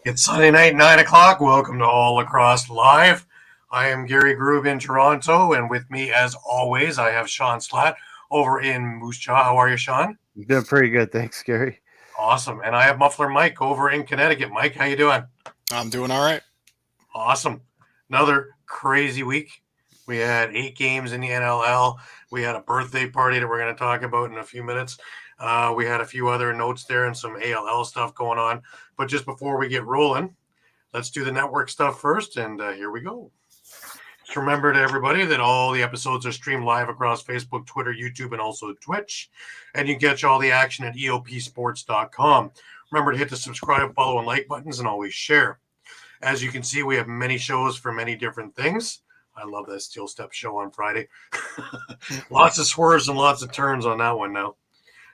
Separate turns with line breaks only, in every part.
It's Sunday night, 9 o'clock. Welcome to All Lacrosse Live. I am Gary Groob in Toronto, and with me, as always, I have Shawn Slaght over in Moose Jaw. How are you, Shawn?
Doing pretty good, thanks, Gary.
Awesome. And I have Muffler Mike over in Connecticut. Mike, how you doing?
I'm doing all right.
Awesome. Another crazy week. We had 8 games in the NLL. We had a birthday party that we're going to talk about in a few minutes. We had a few other notes there and some ALL stuff going on. But just before we get rolling, let's do the network stuff first. And here we go. Just remember to everybody that all the episodes are streamed live across Facebook, Twitter, YouTube, and also Twitch. And you can catch all the action at eopsports.com. Remember to hit the subscribe, follow, and like buttons and always share. As you can see, we have many shows for many different things. I love that Steel Step show on Friday. Lots of swerves and lots of turns on that one now.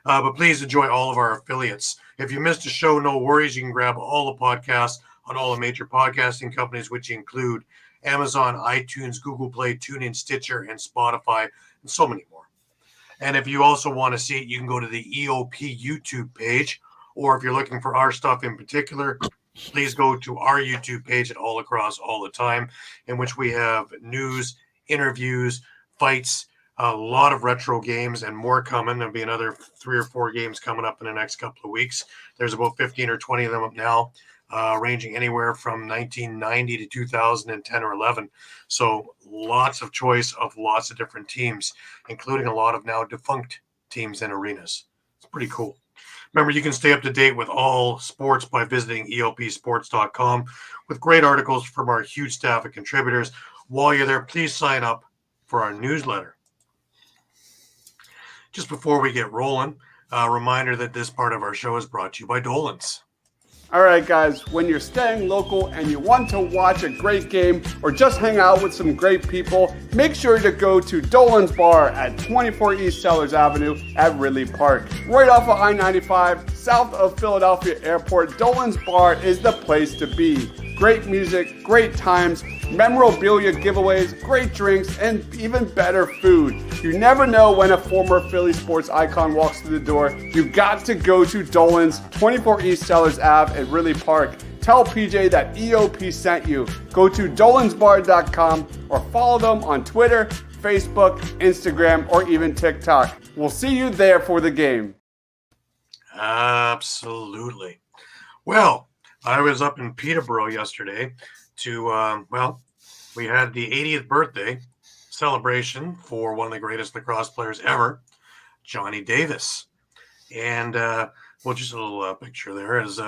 But please enjoy all of our affiliates. If you missed a show, no worries. You can grab all the podcasts on all the major podcasting companies, which include Amazon, iTunes, Google Play, TuneIn, Stitcher, and Spotify, and so many more. And if you also want to see it, you can go to the EOP YouTube page, or if you're looking for our stuff in particular, please go to our YouTube page at All Across All the Time, in which we have news, interviews, fights, a lot of retro games, and more coming. There'll be another 3 or 4 games coming up in the next couple of weeks. There's about 15 or 20 of them up now, ranging anywhere from 1990 to 2010 or 11. So lots of choice of lots of different teams, including a lot of now defunct teams and arenas. It's pretty cool. Remember, you can stay up to date with all sports by visiting eopsports.com with great articles from our huge staff of contributors. While you're there, please sign up for our newsletter. Just before we get rolling, a reminder that this part of our show is brought to you by Dolan's.
All right, guys, when you're staying local and you want to watch a great game or just hang out with some great people, make sure to go to Dolan's Bar at 24 East Sellers Avenue at Ridley Park. Right off of I-95, south of Philadelphia Airport, Dolan's Bar is the place to be. Great music, great times, memorabilia giveaways, great drinks, and even better food. You never know when a former Philly sports icon walks through the door. You got to go to Dolan's, 24 East Sellers Ave at Ridley Park. Tell PJ that EOP sent you. Go to dolansbar.com or follow them on Twitter, Facebook, Instagram, or even TikTok. We'll see you there for the game.
Absolutely. Well, I was up in Peterborough yesterday to, we had the 80th birthday celebration for one of the greatest lacrosse players ever, Johnny Davis. And, just a little picture there is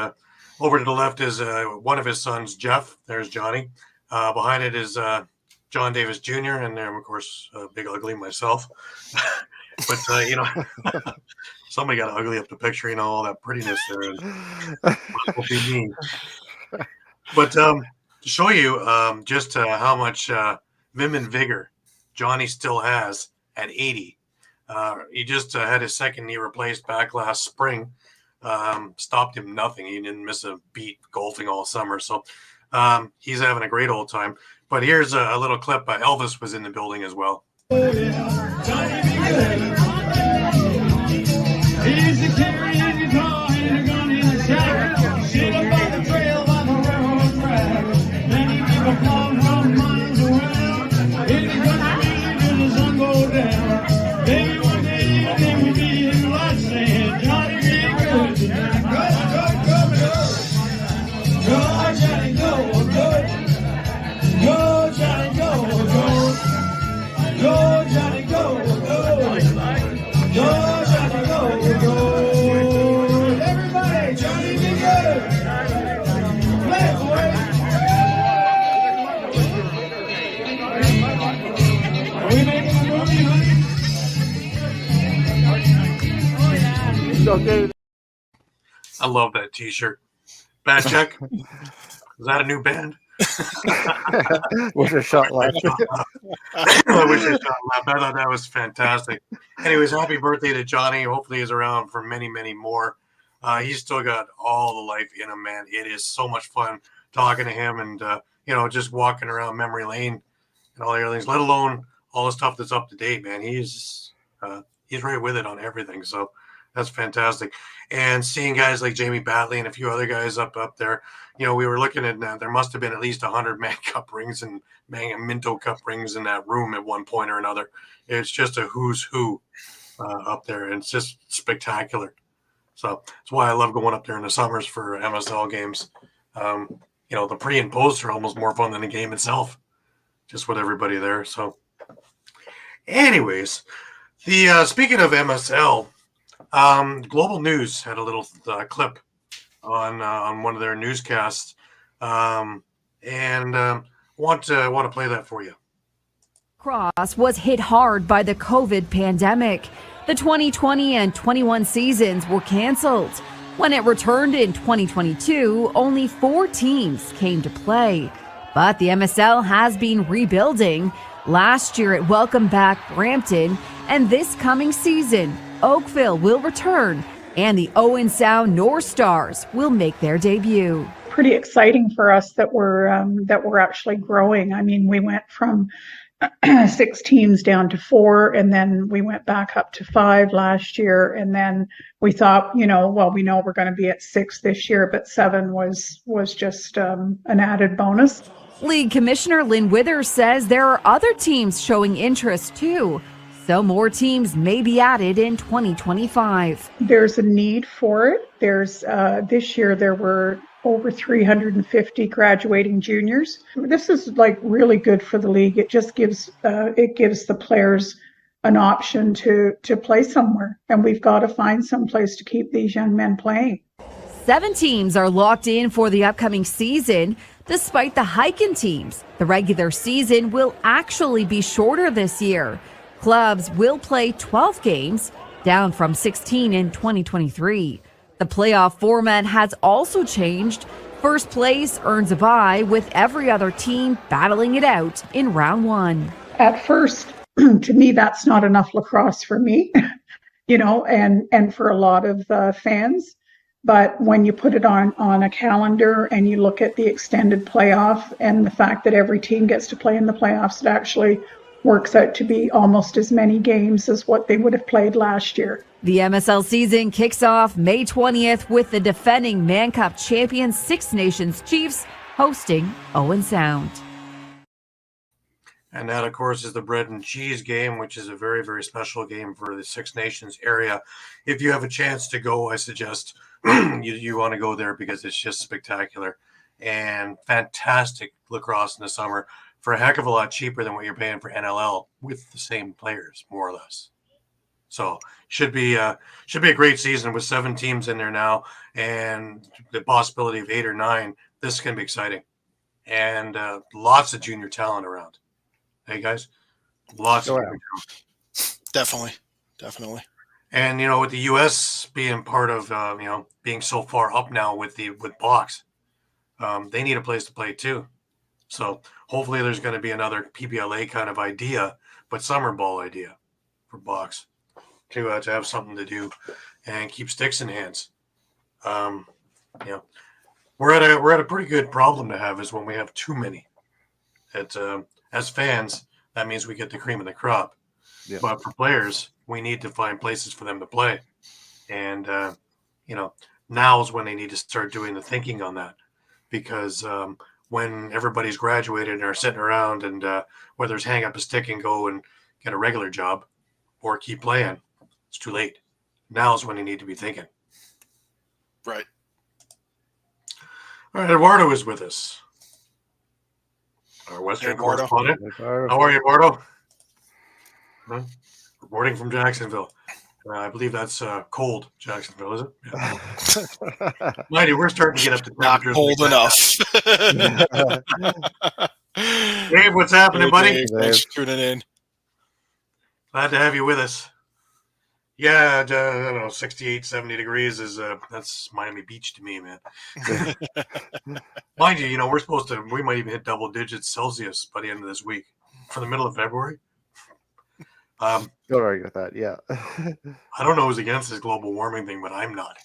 over to the left is one of his sons, Jeff. There's Johnny. Behind it is John Davis Jr. And then, of course, Big Ugly, myself. But, somebody got to ugly up the picture, all that prettiness there. Will be me. But to show you just how much vim and vigor Johnny still has at 80. He just had his second knee replaced back last spring. Stopped him nothing. He didn't miss a beat golfing all summer. So he's having a great old time. But here's a little clip. Elvis was in the building as well.
Oh, yeah. Johnny be good. He's a carrying guitar and a gun in his sack. Sit up by the trail by the railroad track. Many people come from miles around. If the country music till the sun goes down. Maybe one day they will be in light saying, Johnny be good. Go, Johnny, go, go. Go, Johnny, go, go. Go, Johnny, go, go. Go, Johnny, go, go. Everybody, Johnny, be good. Play it, boy. Are we making a movie, honey?
I love that T-shirt. Bad check. Is that a new band?
Wish I shot left.
I wish I shot left. I thought that was fantastic. Anyways, happy birthday to Johnny. Hopefully he's around for many, many more. He's still got all the life in him, man. It is so much fun talking to him and, just walking around memory lane and all the other things, let alone all the stuff that's up to date, man. He's right with it on everything. So That's fantastic. And seeing guys like Jamie Batley and a few other guys up there, we were looking at there must have been at least 100 Man Cup rings and Minto Cup rings in that room at one point or another. It's just a who's who up there, and it's just spectacular. So that's why I love going up there in the summers for MSL games. The pre and post are almost more fun than the game itself, just with everybody there. So, anyways, the speaking of MSL. Global News had a little clip on one of their newscasts, and want to play that for you.
Lacrosse was hit hard by the COVID pandemic. The 2020 and 21 seasons were canceled. When it returned in 2022, only 4 teams came to play. But the MSL has been rebuilding. Last year it welcomed back Brampton, and this coming season, Oakville will return, and the Owen Sound North Stars will make their debut.
Pretty exciting for us that we're actually growing. I mean, we went from 6 teams down to 4, and then we went back up to 5 last year, and then we thought, we know we're going to be at 6 this year, but 7 was just an added bonus.
League Commissioner Lynn Withers says there are other teams showing interest too, so more teams may be added in 2025.
There's a need for it. There's this year there were over 350 graduating juniors. This is really good for the league. It just gives the players an option to play somewhere, and we've got to find some place to keep these young men playing.
7 teams are locked in for the upcoming season. Despite the hike in teams, the regular season will actually be shorter this year. Clubs will play 12 games, down from 16 in 2023. The playoff format has also changed. First place earns a bye, with every other team battling it out in round 1.
At first, to me, that's not enough lacrosse for me, and for a lot of fans. But when you put it on a calendar and you look at the extended playoff and the fact that every team gets to play in the playoffs, it actually works out to be almost as many games as what they would have played last year.
The MSL season kicks off May 20th with the defending Man Cup champion Six Nations Chiefs hosting Owen Sound.
And that, of course, is the bread and cheese game, which is a very, very special game for the Six Nations area. If you have a chance to go, I suggest you want to go there because it's just spectacular and fantastic lacrosse in the summer for a heck of a lot cheaper than what you're paying for NLL with the same players, more or less. So should be a great season with 7 teams in there now, and the possibility of 8 or 9. This is going to be exciting, and lots of junior talent around. Hey guys, lots of junior talent.
Definitely.
And with the U.S. being part of being so far up now with box, they need a place to play too. So hopefully there's going to be another PBLA kind of idea, but summer ball idea for box to have something to do and keep sticks in hands. We're at a pretty good problem to have is when we have too many. As fans, that means we get the cream of the crop.
Yeah.
But for players, we need to find places for them to play. And, now is when they need to start doing the thinking on that. Because when everybody's graduated and are sitting around and whether it's hang up a stick and go and get a regular job or keep playing, it's too late. Now is when they need to be thinking.
Right.
All right, Eduardo is with us. Our Western
Eduardo.
correspondent. How are you, Eduardo? Huh? Reporting from Jacksonville. I believe that's cold, Jacksonville, is it? Yeah. Mind you, we're starting to get up to
Not
temperatures.
cold enough.
Dave, what's happening, buddy?
Dave, thanks for tuning in.
Glad to have you with us. Yeah, I don't know, 68, 70 degrees is that's Miami Beach to me, man. Mind you, we might even hit double digits Celsius by the end of this week for the middle of February.
Don't argue with that. Yeah.
I don't know who's against this global warming thing, but I'm not.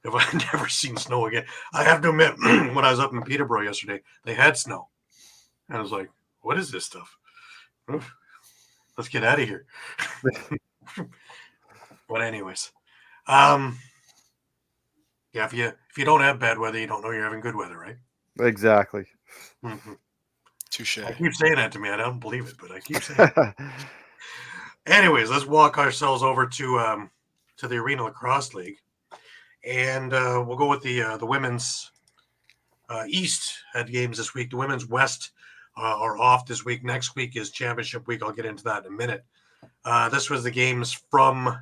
If I've never seen snow again, I have to admit, when I was up in Peterborough yesterday, they had snow. And I was like, what is this stuff? Let's get out of here. But anyways, yeah, if you don't have bad weather, you don't know you're having good weather, right?
Exactly.
Mm-hmm.
Touche.
I keep saying that to me. I don't believe it, but I keep saying it. Anyways, let's walk ourselves over to the Arena Lacrosse League, and we'll go with the women's East had games this week. The women's West are off this week. Next week is championship week. I'll get into that in a minute. This was the games from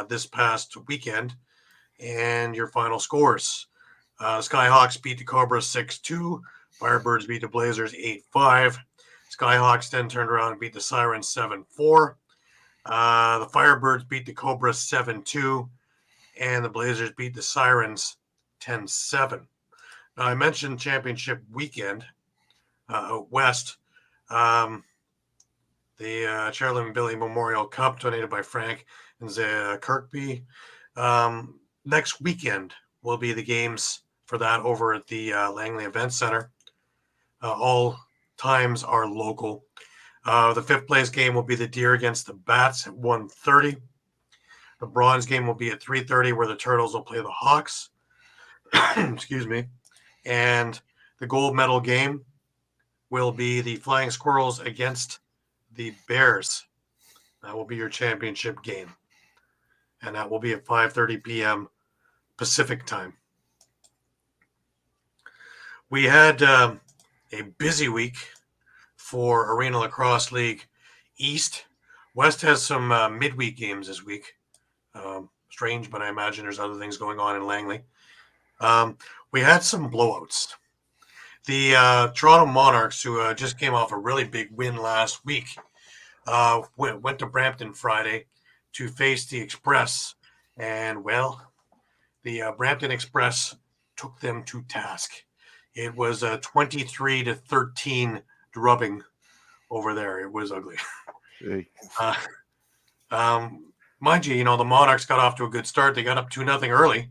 this past weekend, and your final scores. Skyhawks beat the Cobras 6-2. Firebirds beat the Blazers 8-5. Skyhawks then turned around and beat the Sirens 7-4. The Firebirds beat the Cobras 7-2. And the Blazers beat the Sirens 10-7. Now, I mentioned championship weekend out west. The Charlie Billy Memorial Cup donated by Frank and Kirkby. Next weekend will be the games for that over at the Langley Event Center. All times are local. The fifth place game will be the Deer against the Bats at 1:30. The bronze game will be at 3:30, where the Turtles will play the Hawks. Excuse me. And the gold medal game will be the Flying Squirrels against the Bears. That will be your championship game. And that will be at 5:30 p.m. Pacific time. We had a busy week for Arena Lacrosse League East. West has some midweek games this week. Strange, but I imagine there's other things going on in Langley. We had some blowouts. The Toronto Monarchs, who just came off a really big win last week, went to Brampton Friday to face the Express. And, well, the Brampton Express took them to task. It was a 23-13 drubbing over there. It was ugly. Mind you, the Monarchs got off to a good start. They got up 2-0 early,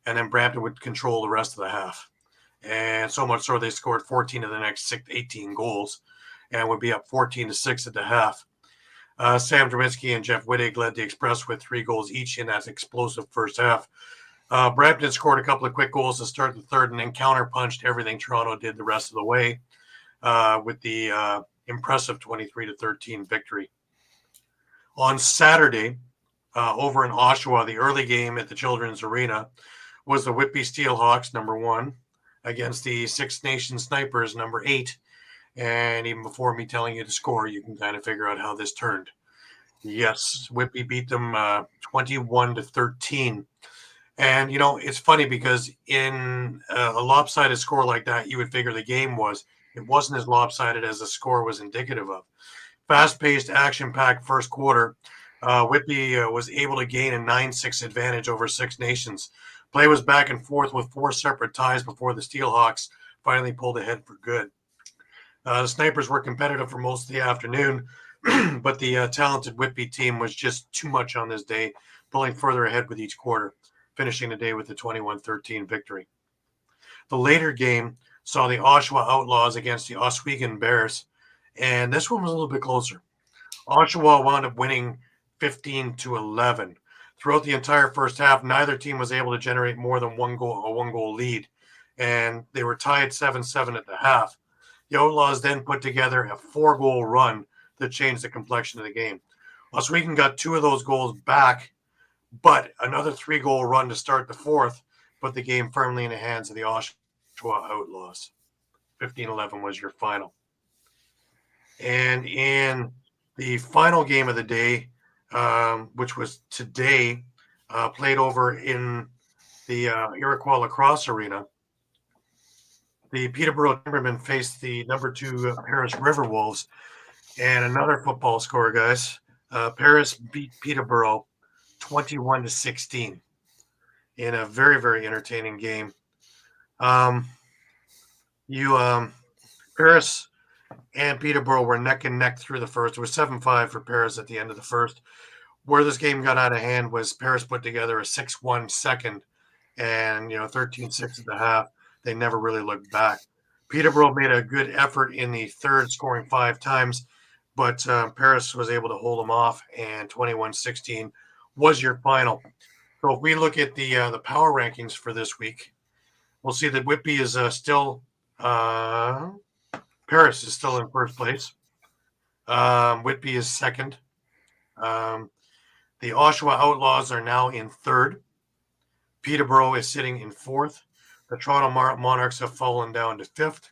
and then Brampton would control the rest of the half. And so much so they scored 14 of the next 18 goals and would be up 14-6 at the half. Sam Draminsky and Jeff Wittig led the Express with 3 goals each in that explosive first half. Brampton scored a couple of quick goals to start the third and then counterpunched everything Toronto did the rest of the way with the impressive 23-13 victory. On Saturday, over in Oshawa, the early game at the Children's Arena was the Whitby Steelhawks, number 1, against the Six Nations Snipers, number 8. And even before me telling you the score, you can kind of figure out how this turned. Yes, Whitby beat them 21-13. And, it's funny because in a lopsided score like that, you would figure the game was. It wasn't as lopsided as the score was indicative of. Fast-paced, action-packed first quarter. Whitby was able to gain a 9-6 advantage over Six Nations. Play was back and forth with 4 separate ties before the Steelhawks finally pulled ahead for good. The Snipers were competitive for most of the afternoon, but the talented Whitby team was just too much on this day, pulling further ahead with each quarter, finishing the day with the 21-13 victory. The later game saw the Oshawa Outlaws against the Oswego Bears, and this one was a little bit closer. Oshawa wound up winning 15-11. Throughout the entire first half, neither team was able to generate more than a one-goal lead, and they were tied 7-7 at the half. The Outlaws then put together a 4-goal run that changed the complexion of the game. Oswego got 2 of those goals back, but another 3-goal run to start the fourth put the game firmly in the hands of the Oshawa Outlaws. 15-11 was your final. And in the final game of the day, which was today, played over in the Iroquois Lacrosse Arena, the Peterborough Timbermen faced the number 2 Paris River Wolves. And another football score, guys. Paris beat Peterborough 21-16 in a very, very entertaining game. Paris and Peterborough were neck and neck through the first. It was 7-5 for Paris at the end of the first. Where this game got out of hand was Paris put together a 6-1 second and 13-6 at the half. They never really looked back. Peterborough made a good effort in the third, scoring 5 times, but Paris was able to hold them off, and 21-16 was your final. So if we look at the power rankings for this week, we'll see that Whitby is still Paris is still in first place. Whitby is second. The Oshawa Outlaws are now in third. Peterborough is sitting in fourth. The Toronto Monarchs have fallen down to fifth.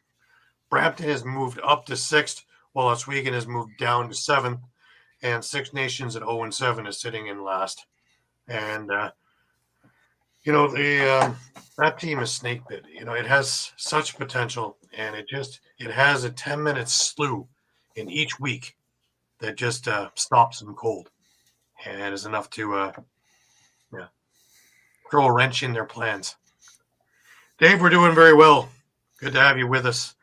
Brampton has moved up to sixth, while Oswego has moved down to seventh. And Six Nations at 0-7 is sitting in last. And, that team is snake bit. It has such potential, and it has a 10-minute slew in each week that just stops them cold and is enough to throw a wrench in their plans. Dave, we're doing very well. Good to have you with us.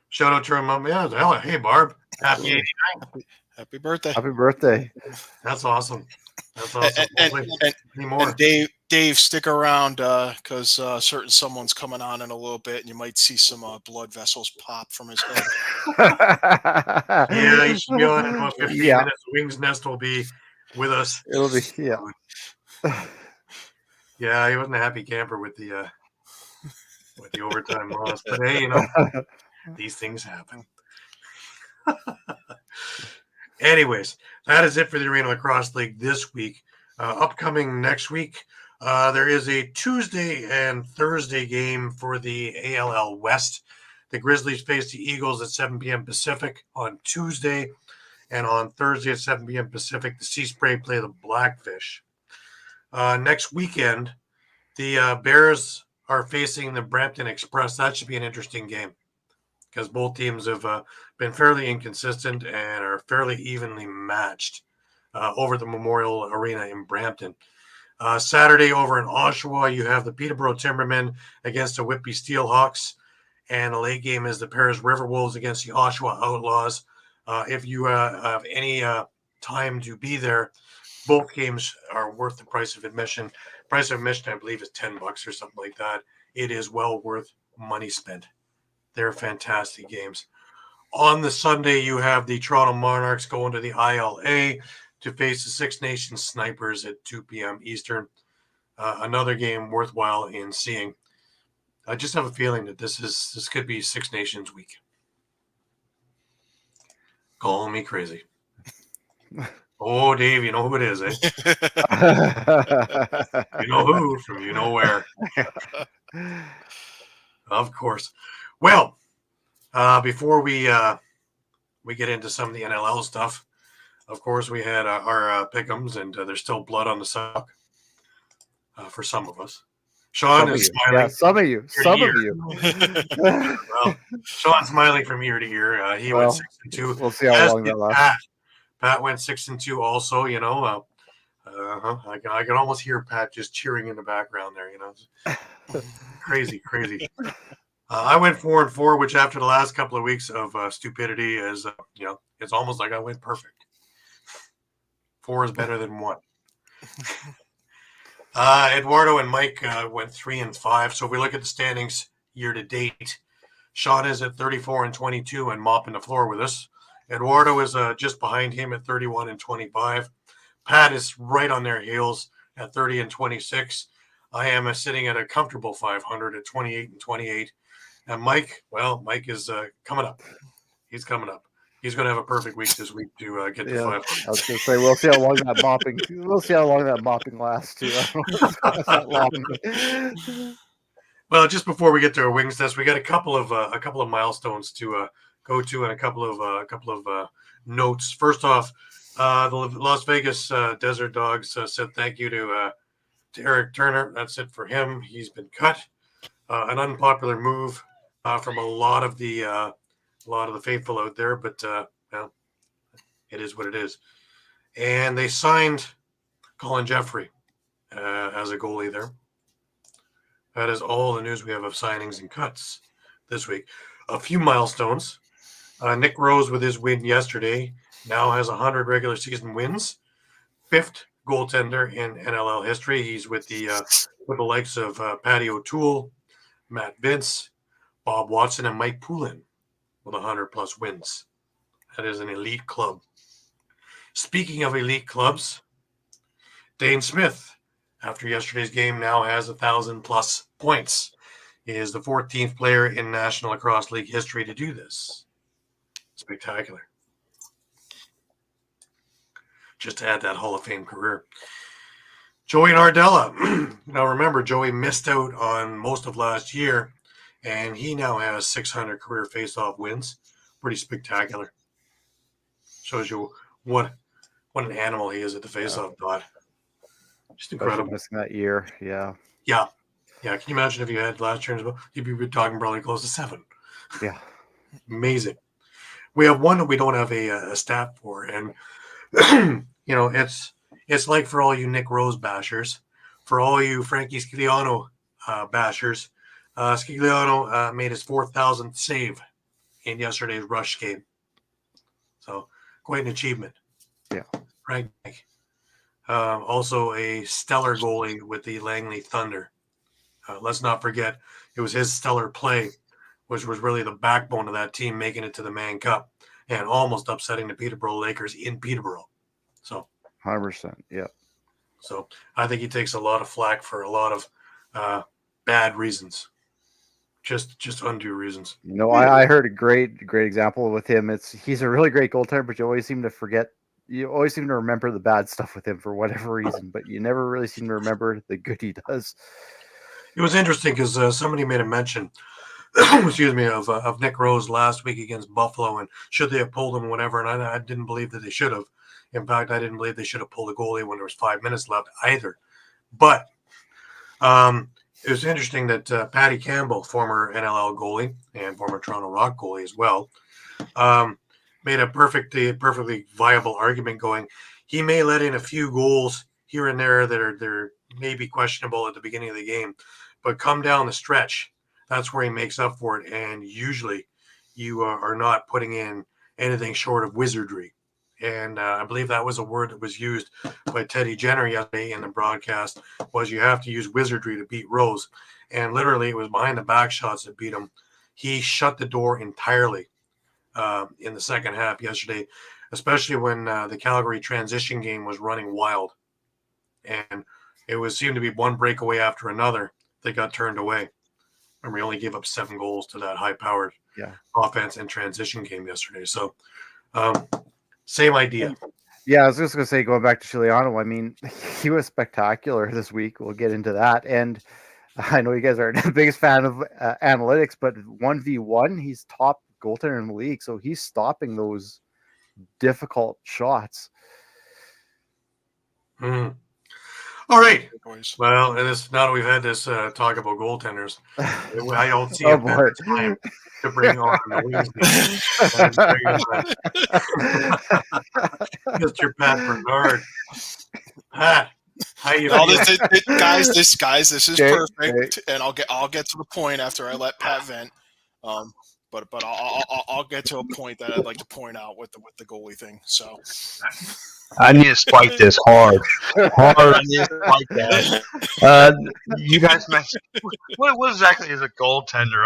Shout out to our mom. Yeah, hey, Barb. Happy 89.
Happy birthday.
Happy birthday.
That's awesome. That's awesome.
And Dave, stick around because certain someone's coming on in a little bit, and you might see some blood vessels pop from his head.
Yeah, he should be on in about 15 minutes. Wings Nest will be with us.
It'll be,
Yeah, he wasn't a happy camper with the overtime loss. But hey, these things happen. Anyways, that is it for the Arena Lacrosse League this week. Upcoming next week, there is a Tuesday and Thursday game for the ALL West. The Grizzlies face the Eagles at 7 p.m. Pacific on Tuesday, and on Thursday at 7 p.m. Pacific, the Sea Spray play the Blackfish. Next weekend, the Bears are facing the Brampton Express. That should be an interesting game because both teams have been fairly inconsistent and are fairly evenly matched over the Memorial Arena in Brampton. Saturday over in Oshawa, you have the Peterborough Timbermen against the Whitby Steelhawks, and the late game is the Paris River Wolves against the Oshawa Outlaws. If you have any time to be there, both games are worth the price of admission. Price of admission, I believe, is $10 or something like that. It is well worth money spent. They're fantastic games. On the Sunday, you have the Toronto Monarchs going to the ILA to face the Six Nations Snipers at 2 p.m. Eastern. Another game worthwhile in seeing. I just have a feeling that this could be Six Nations week. Call me crazy. Oh, Dave, you know who it is, eh? You know who from you know where. Of course. Well, before we get into some of the NLL stuff, of course, we had our pick'ems, and there's still blood on the sock for some of us. Sean is smiling.
Yeah, some of you.
Well, Sean's smiling from ear to ear. He went 6-2.
We'll see how long that lasts.
Pat went 6-2 also. I can almost hear Pat just cheering in the background there. Crazy. I went 4-4, which after the last couple of weeks of stupidity is, it's almost like I went perfect. 4 is better than 1. Eduardo and Mike went 3-5. So if we look at the standings year to date, Sean is at 34-22 and mopping the floor with us. Eduardo is just behind him at 31-25. Pat is right on their heels at 30-26. I am sitting at a comfortable 500 at 28-28. And Mike is coming up. He's coming up. He's going to have a perfect week this week to get to 500.
I was going to say we'll see how long that mopping. We'll see how long that mopping lasts too. That long.
Well, just before we get to our wings test, we got a couple of milestones to go to and a couple of notes. First off, the Las Vegas Desert Dogs said thank you to Eric Turner. That's it for him. He's been cut. An unpopular move from a lot of the faithful out there, but it is what it is. And they signed Colin Jeffrey as a goalie there. That is all the news we have of signings and cuts this week. A few milestones. Nick Rose, with his win yesterday, now has 100 regular season wins. 5th goaltender in NLL history. He's with the likes of Patty O'Toole, Matt Vince, Bob Watson, and Mike Poulin with 100+ wins. That is an elite club. Speaking of elite clubs, Dane Smith, after yesterday's game, now has 1,000+ points. He is the 14th player in National Lacrosse League history to do this. Spectacular. Just to add that Hall of Fame career. Joey Nardella. Now remember, Joey missed out on most of last year, and he now has 600 career face-off wins. Pretty spectacular. Shows you what an animal he is at the face-off dot. Just incredible.
Missing that year, yeah.
Yeah. Can you imagine if you had last year as well? You'd be talking probably close to 7.
Yeah.
Amazing. We have one that we don't have a stat for, and it's like for all you Nick Rose bashers, for all you Frankie Scigliano bashers. Scigliano made his 4,000th save in yesterday's Rush game, so quite an achievement.
Yeah,
Frank. Also a stellar goalie with the Langley Thunder. Let's not forget, it was his stellar play, which was really the backbone of that team making it to the Mann Cup and almost upsetting the Peterborough Lakers in Peterborough. So
100%, yeah.
So I think he takes a lot of flack for a lot of bad reasons, just undue reasons.
I heard a great example with him. He's a really great goaltender, but you always seem to remember the bad stuff with him for whatever reason, but you never really seem to remember the good he does.
It was interesting because somebody made a mention, excuse me, of Nick Rose last week against Buffalo, and should they have pulled him, whatever. And I didn't believe that they should have. In fact, I didn't believe they should have pulled a goalie when there was 5 minutes left either. But it was interesting that Patty Campbell, former NLL goalie and former Toronto Rock goalie as well, made a perfectly viable argument going, he may let in a few goals here and there that are maybe questionable at the beginning of the game, but come down the stretch, that's where he makes up for it. And usually you are not putting in anything short of wizardry. And I believe that was a word that was used by Teddy Jenner yesterday in the broadcast, was you have to use wizardry to beat Rose. And literally it was behind the back shots that beat him. He shut the door entirely in the second half yesterday, especially when the Calgary transition game was running wild. And it seemed to be one breakaway after another that got turned away. Remember, he only gave up 7 goals to that high-powered offense and transition game yesterday. So, same idea.
Yeah, I was just going to say, going back to Scigliano, I mean, he was spectacular this week. We'll get into that. And I know you guys are the biggest fan of analytics, but 1v1, he's top goaltender in the league. So he's stopping those difficult shots.
All right. Well, now that we've had this talk about goaltenders, I don't see a better time to bring on Mr. Pat Bernard. Pat, how you feel?
Guys, this is perfect, and I'll get to the point after I let Pat vent. But I'll get to a point that I'd like to point out with the goalie thing. So
I need to spike this hard. I need to spike that. You guys mentioned what exactly is a goaltender?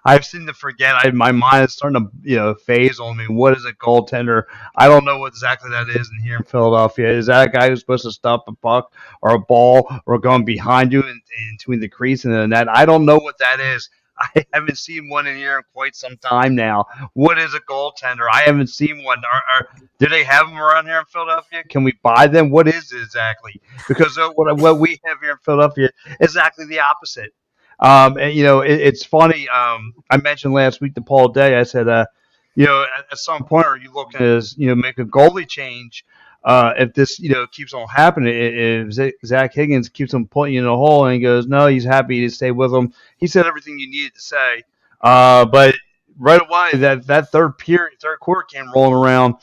I've seemed to forget. My mind is starting to phase on me. What is a goaltender? I don't know what exactly that is in here in Philadelphia. Is that a guy who's supposed to stop a puck or a ball or going behind you in between the crease and the net? I don't know what that is. I haven't seen one in here in quite some time now. What is a goaltender? I haven't seen one. Do they have them around here in Philadelphia? Can we buy them? What is it exactly? Because what we have here in Philadelphia is exactly the opposite. And, it's funny. I mentioned last week to Paul Day, I said, at some point, are you looking to, make a goalie change? If this, keeps on happening, if Zach Higgins keeps on putting you in a hole and he goes, no, he's happy to stay with him. He said everything you needed to say. But right away, that third quarter came rolling around,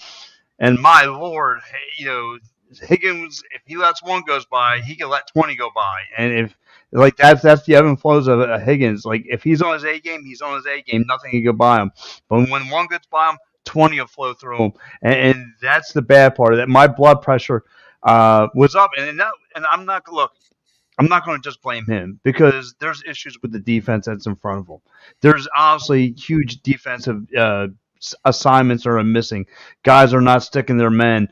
and my Lord, Higgins, if he lets one goes by, he can let 20 go by. And if that's the ebb and flows of Higgins. Like if he's on his A game, he's on his A game. Nothing can go by him. But when one goes by him, 20 will flow through him, and that's the bad part of that. My blood pressure was up, and I'm not look. I'm not going to just blame him because there's issues with the defense that's in front of him. There's obviously huge defensive assignments are missing. Guys are not sticking their men.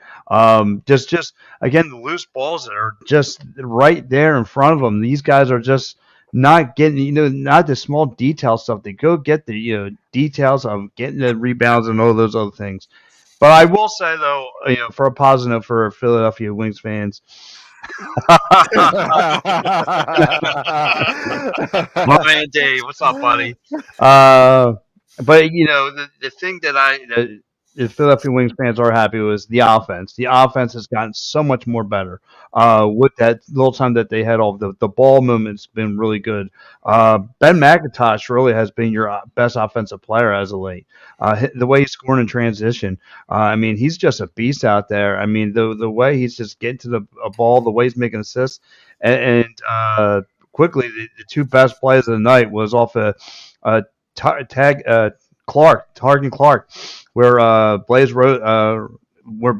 Just again, the loose balls that are just right there in front of them. These guys are just not getting, not the small detail stuff. They go get the details of getting the rebounds and all those other things. But I will say though, for a positive for Philadelphia Wings fans. My man Dave, what's up, buddy? But the thing that the Philadelphia Wings fans are happy with is the offense. The offense has gotten so much more better. With that little time that they had off, the ball movement's been really good. Ben McIntosh really has been your best offensive player as of late. The way he's scoring in transition, he's just a beast out there. The way he's just getting to the ball, the way he's making assists, and quickly the two best plays of the night was off Targan Clark, where Blaze wrote, where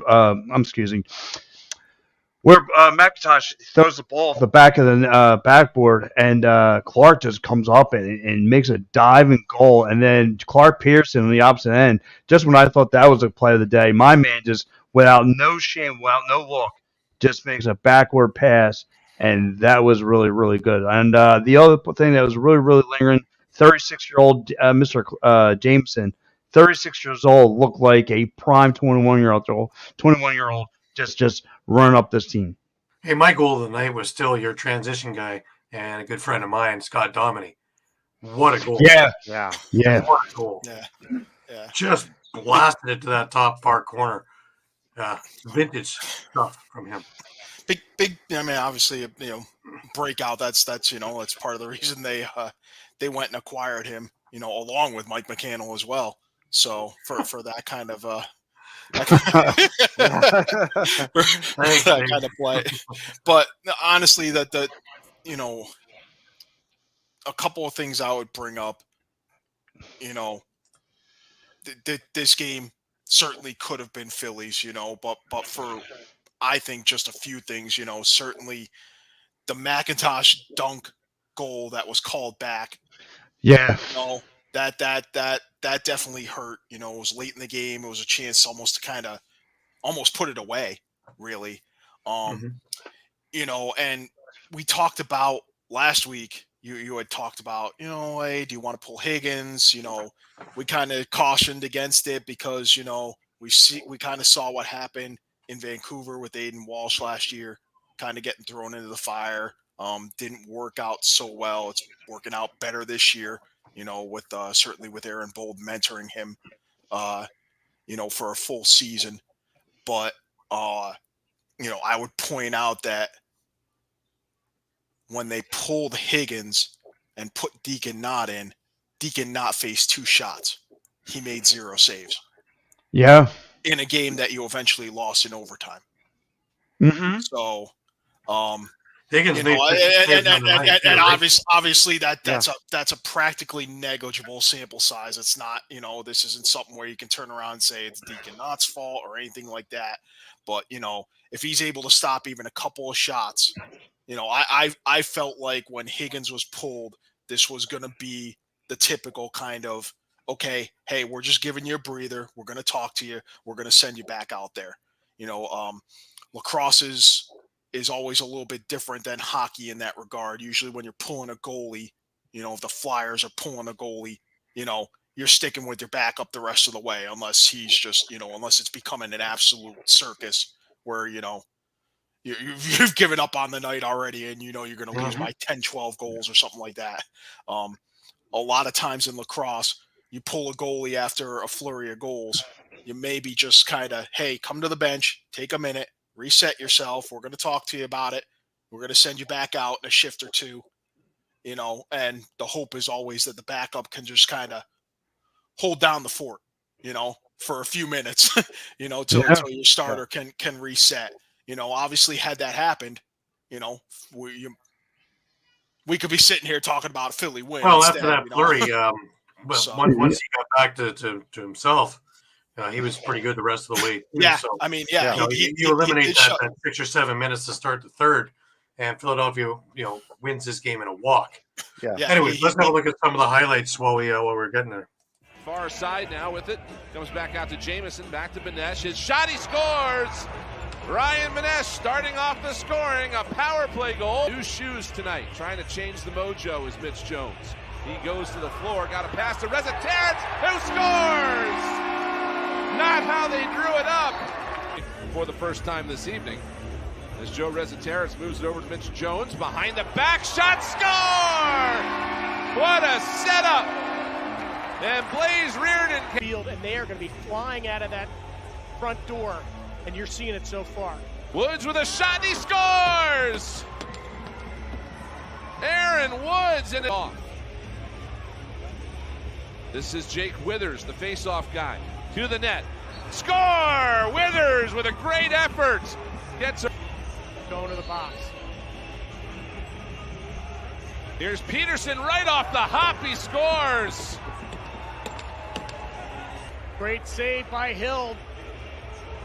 McIntosh throws the ball off the back of the backboard, and Clark just comes up and makes a diving goal, and then Clark Pearson on the opposite end. Just when I thought that was a play of the day, my man just without no shame, without no look, just makes a backward pass, and that was really, really good. And the other thing that was really, really lingering, 36-year-old Mr. Jameson, 36 years old, looked like a prime 21-year-old just running up this team.
Hey, my goal of the night was still your transition guy and a good friend of mine, Scott Dominy. What a goal.
Yeah.
What a goal.
Yeah.
Just blasted it to that top far corner. Vintage stuff from him.
Big. Obviously, breakout. That's that's part of the reason they went and acquired him. Along with Mike McCannell as well. So for that kind of that kind of play. But honestly, a couple of things I would bring up. This game certainly could have been Phillies, but for I think just a few things, certainly the McIntosh dunk goal that was called back.
Yeah.
That definitely hurt. It was late in the game. It was a chance almost to kind of almost put it away, really. And we talked about last week, you had talked about, hey, do you want to pull Higgins? We kind of cautioned against it because, we kind of saw what happened in Vancouver with Aiden Walsh last year, kind of getting thrown into the fire. Didn't work out so well. It's working out better this year, with certainly with Aaron Bold mentoring him, for a full season. But, I would point out that when they pulled Higgins and put Deacon Knott in, Deacon Knott faced 2 shots. He made 0 saves.
Yeah.
In a game that you eventually lost in overtime.
Mm-hmm.
So,
Higgins
and obviously that's a practically negligible sample size. It's not, this isn't something where you can turn around and say it's Deacon Knott's fault or anything like that. But, if he's able to stop even a couple of shots, I felt like when Higgins was pulled, this was going to be the typical kind of, okay, hey, we're just giving you a breather. We're going to talk to you. We're going to send you back out there. Lacrosse is always a little bit different than hockey in that regard. Usually when you're pulling a goalie, if the Flyers are pulling a goalie, you're sticking with your backup the rest of the way, unless he's just, unless it's becoming an absolute circus where, you've given up on the night already and, you're going to lose by 10, 12 goals or something like that. A lot of times in lacrosse, you pull a goalie after a flurry of goals. You maybe just kind of, hey, come to the bench, take a minute, reset yourself. We're going to talk to you about it. We're going to send you back out in a shift or two, and the hope is always that the backup can just kind of hold down the fort, for a few minutes, till your starter can reset. Obviously had that happened, we could be sitting here talking about a Philly win.
Well,
instead,
after that flurry, but once he got back to himself, he was pretty good the rest of the way. Too.
Yeah,
so,
he
you eliminate that 6 or 7 minutes to start the third, and Philadelphia, wins this game in a walk.
Yeah.
Anyways, let's have a look at some of the highlights while we're getting there.
Far side now with it. Comes back out to Jamison, back to Benesh. His shot, he scores! Ryan Benesh starting off the scoring, a power play goal. New shoes tonight, trying to change the mojo is Mitch Jones. He goes to the floor, got a pass to Rezaterac, who scores! Not how they drew it up. For the first time this evening, as Joe Rezaterac moves it over to Mitch Jones, behind the back, shot, score! What a setup! And Blaze Reardon
field, and they are going to be flying out of that front door, and you're seeing it so far.
Woods with a shot, and he scores! Aaron Woods and off. This is Jake Withers, the face-off guy, to the net. Score! Withers with a great effort. Gets a
going to the box.
Here's Peterson right off the hop. He scores.
Great save by Hill.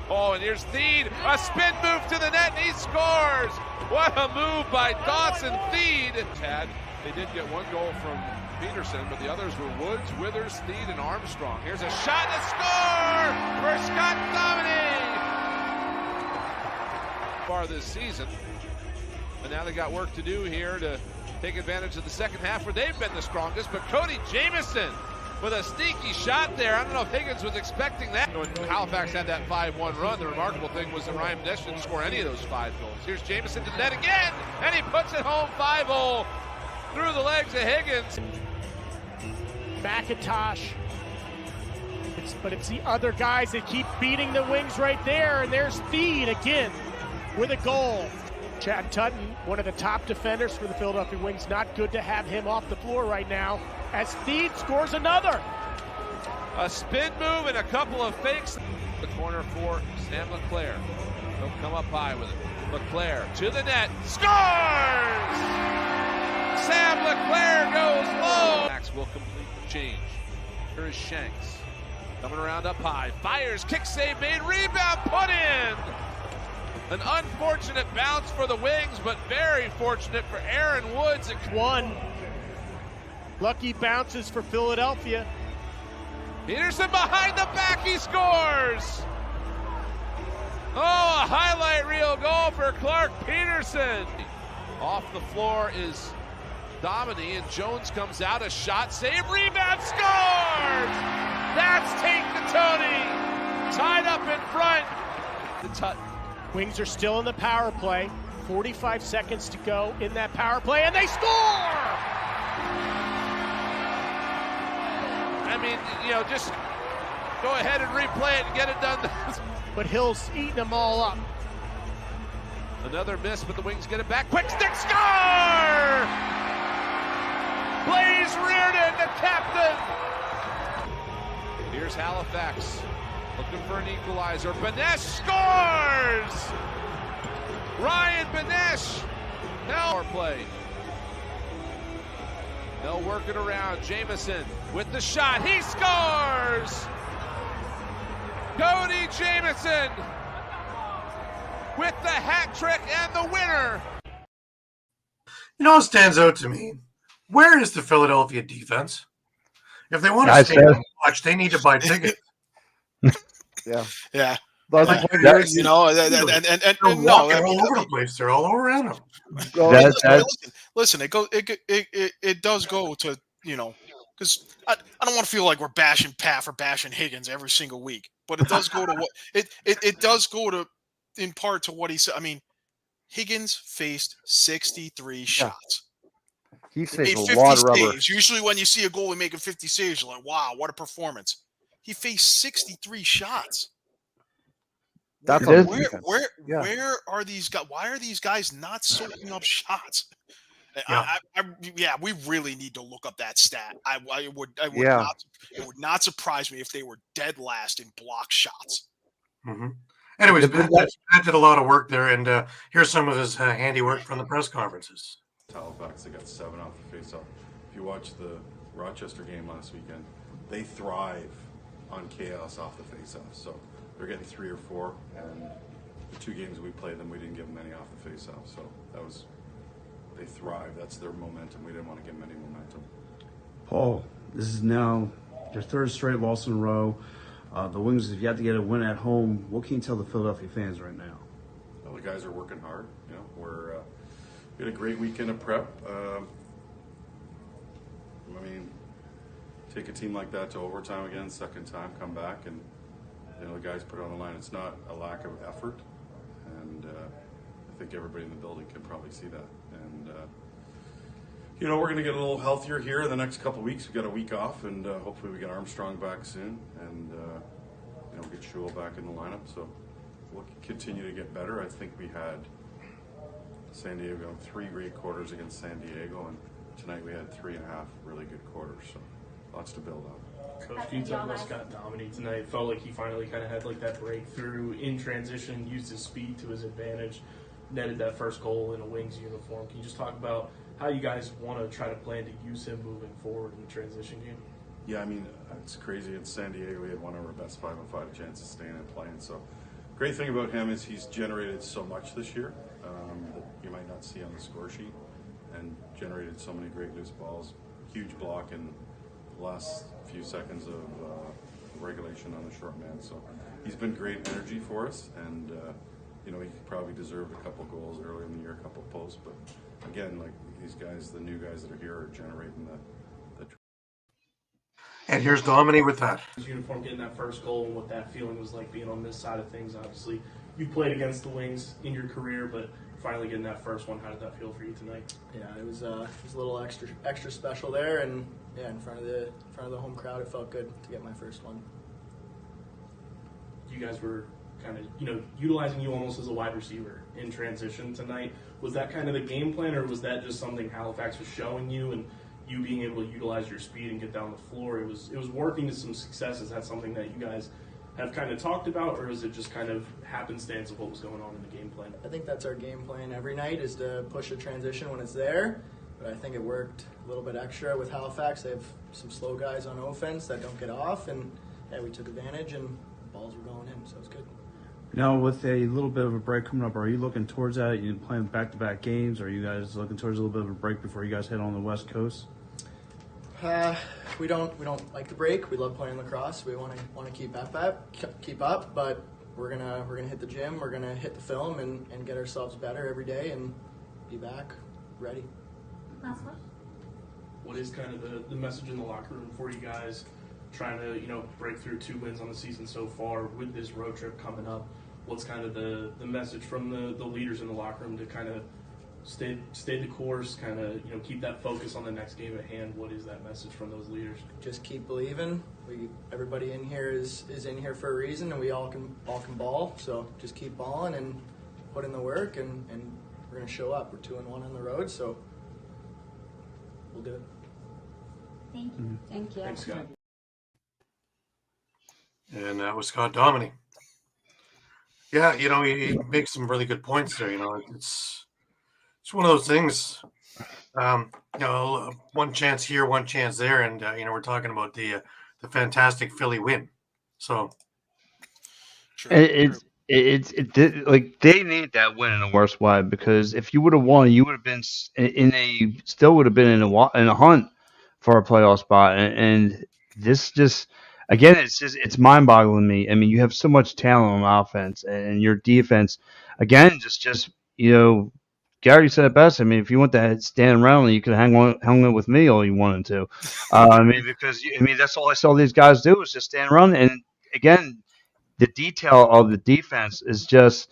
Oh, and here's Theed. A spin move to the net, and he scores. What a move by Dawson Theed. They did get one goal from Peterson, but the others were Woods, Withers, Theed, and Armstrong. Here's a shot and a score for Scott Dominey. Far this season, and now they got work to do here to take advantage of the second half where they've been the strongest. But Cody Jamison with a sneaky shot there. I don't know if Higgins was expecting that. When Halifax had that 5-1 run, the remarkable thing was that Ryan Benesh didn't score any of those 5 goals. Here's Jamison to the net again, and he puts it home 5-0 through the legs of Higgins.
McIntosh. But it's the other guys that keep beating the Wings right there, and there's Theed again with a goal. Chad Tutton, one of the top defenders for the Philadelphia Wings. Not good to have him off the floor right now as Theed scores another.
A spin move and a couple of fakes. The corner for Sam LeClaire. He'll come up high with it. LeClaire to the net. Scores! Sam LeClaire goes low. Max will complete the change. Here is Shanks. Coming around up high. Fires, kick save made, rebound put in. An unfortunate bounce for the Wings, but very fortunate for Aaron Woods.
One. Lucky bounces for Philadelphia.
Peterson behind the back, he scores! Oh, a highlight reel goal for Clark Peterson. Off the floor is Dominey, and Jones comes out, a shot, save, rebound, scores! That's Tate Tony, tied up in front. The Tutton.
Wings are still in the power play. 45 seconds to go in that power play, and they score!
I mean, just go ahead and replay it and get it done.
But Hill's eating them all up.
Another miss, but the Wings get it back. Quick stick, score! Blaze Reardon, the captain. Here's Halifax. Looking for an equalizer. Benesh scores! Ryan Benesh. Power play. They'll work it around. Jamison with the shot. He scores! Cody Jamison with the hat trick and the winner.
What stands out to me? Where is the Philadelphia defense? If they want to stay and watch, they need to buy tickets.
Yeah.
Yeah.
And
they're all over the place. They're all around them.
Listen, it does go to, because I don't want to feel like we're bashing Pat for bashing Higgins every single week, but it does go to what it does go to in part to what he said. I mean, Higgins faced 63 shots.
He faced a lot of rubber.
Saves. Usually when you see a goalie making 50 saves, you're like, wow, what a performance. He faced 63 shots.
That's
where are these guys? Why are these guys not soaking up shots? Yeah. We really need to look up that stat. It would not surprise me if they were dead last in block shots.
Mm-hmm. Anyways, Pat did a lot of work there, and here's some of his handiwork from the press conferences.
Halifax, they got 7 off the faceoff. If you watch the Rochester game last weekend, they thrive on chaos off the faceoff. So they're getting 3 or 4, and the 2 games we played them, we didn't give them any off the faceoff. So that was they thrive. That's their momentum. We didn't want to give them any momentum.
Paul, this is now your third straight loss in a row. The Wings, if you have to get a win at home, what can you tell the Philadelphia fans right now?
Well, the guys are working hard. You know, we had a great weekend of prep. I mean, take a team like that to overtime again, second time, come back, and you know the guys put it on the line. It's not a lack of effort, and I think everybody in the building can probably see that. And you know, we're going to get a little healthier here in the next couple of weeks. We've got a week off, and hopefully we get Armstrong back soon, and you know, get Shule back in the lineup. So we'll continue to get better. I think we had San Diego 3 great quarters against San Diego, and tonight we had 3.5 really good quarters. So lots to build on.
Coach, can you talk about Scott Dominy tonight? Felt like he finally kind of had like that breakthrough in transition, used his speed to his advantage, netted that first goal in a Wings uniform. Can you just talk about how you guys want to try to plan to use him moving forward in the transition game?
Yeah, I mean, it's crazy. In San Diego, we had one of our best 5-on-5 chances staying and playing. So great thing about him is he's generated so much this year that you might not see on the score sheet, and generated so many great loose balls. Huge block in the last few seconds of regulation on the short man. So he's been great energy for us, and you know, he probably deserved a couple goals earlier in the year, a couple posts, but again, like these guys, the new guys that are here are generating the
And here's Dominic with that.
His uniform, getting that first goal, and what that feeling was like being on this side of things. Obviously, you played against the Wings in your career, but finally getting that first one, how did that feel for you tonight?
Yeah, it was a little extra special there, and yeah, in front of the home crowd, it felt good to get my first one.
You guys were kind of, you know, utilizing you almost as a wide receiver in transition tonight. Was that kind of the game plan, or was that just something Halifax was showing you, and you being able to utilize your speed and get down the floor? It was working to some success. Is that something that you guys have kind of talked about, or is it just kind of happenstance of what was going on in the game plan?
I think that's our game plan every night, is to push a transition when it's there, but I think it worked a little bit extra with Halifax. They have some slow guys on offense that don't get off, and yeah, we took advantage, and the balls were going in, so it's good.
Now, with a little bit of a break coming up, are you looking towards that? You playing back-to-back games? Are you guys looking towards a little bit of a break before you guys head on the West Coast?
We don't like the break. We love playing lacrosse. We want to keep up, but we're gonna hit the gym. We're gonna hit the film and get ourselves better every day and be back ready.
Last one.
What is kind of the message in the locker room for you guys, trying to, you know, break through 2 wins on the season so far with this road trip coming up? What's kind of the message from the leaders in the locker room to kind of stay the course, kind of, you know, keep that focus on the next game at hand? What is that message from those leaders?
Just keep believing. Everybody in here is in here for a reason, and we all can ball. So just keep balling and put in the work, and we're gonna show up. We're 2-1 on the road, so we'll do it.
Thank you.
Thank you.
Thanks, Scott.
And that was Scott Dominy. Yeah, you know, he makes some really good points there. You know, it's one of those things. You know, one chance here, one chance there, and you know, we're talking about the fantastic Philly win. So
It's like they need that win in the worst way, because if you would have won, you would have been still would have been in a hunt for a playoff spot, and this just. Again, it's mind-boggling to me. I mean, you have so much talent on offense, and your defense, again, just you know, Gary said it best. I mean, if you want to stand around, you could hung on with me all you wanted to. I mean, because that's all I saw these guys do is just stand around. And again, the detail of the defense is just.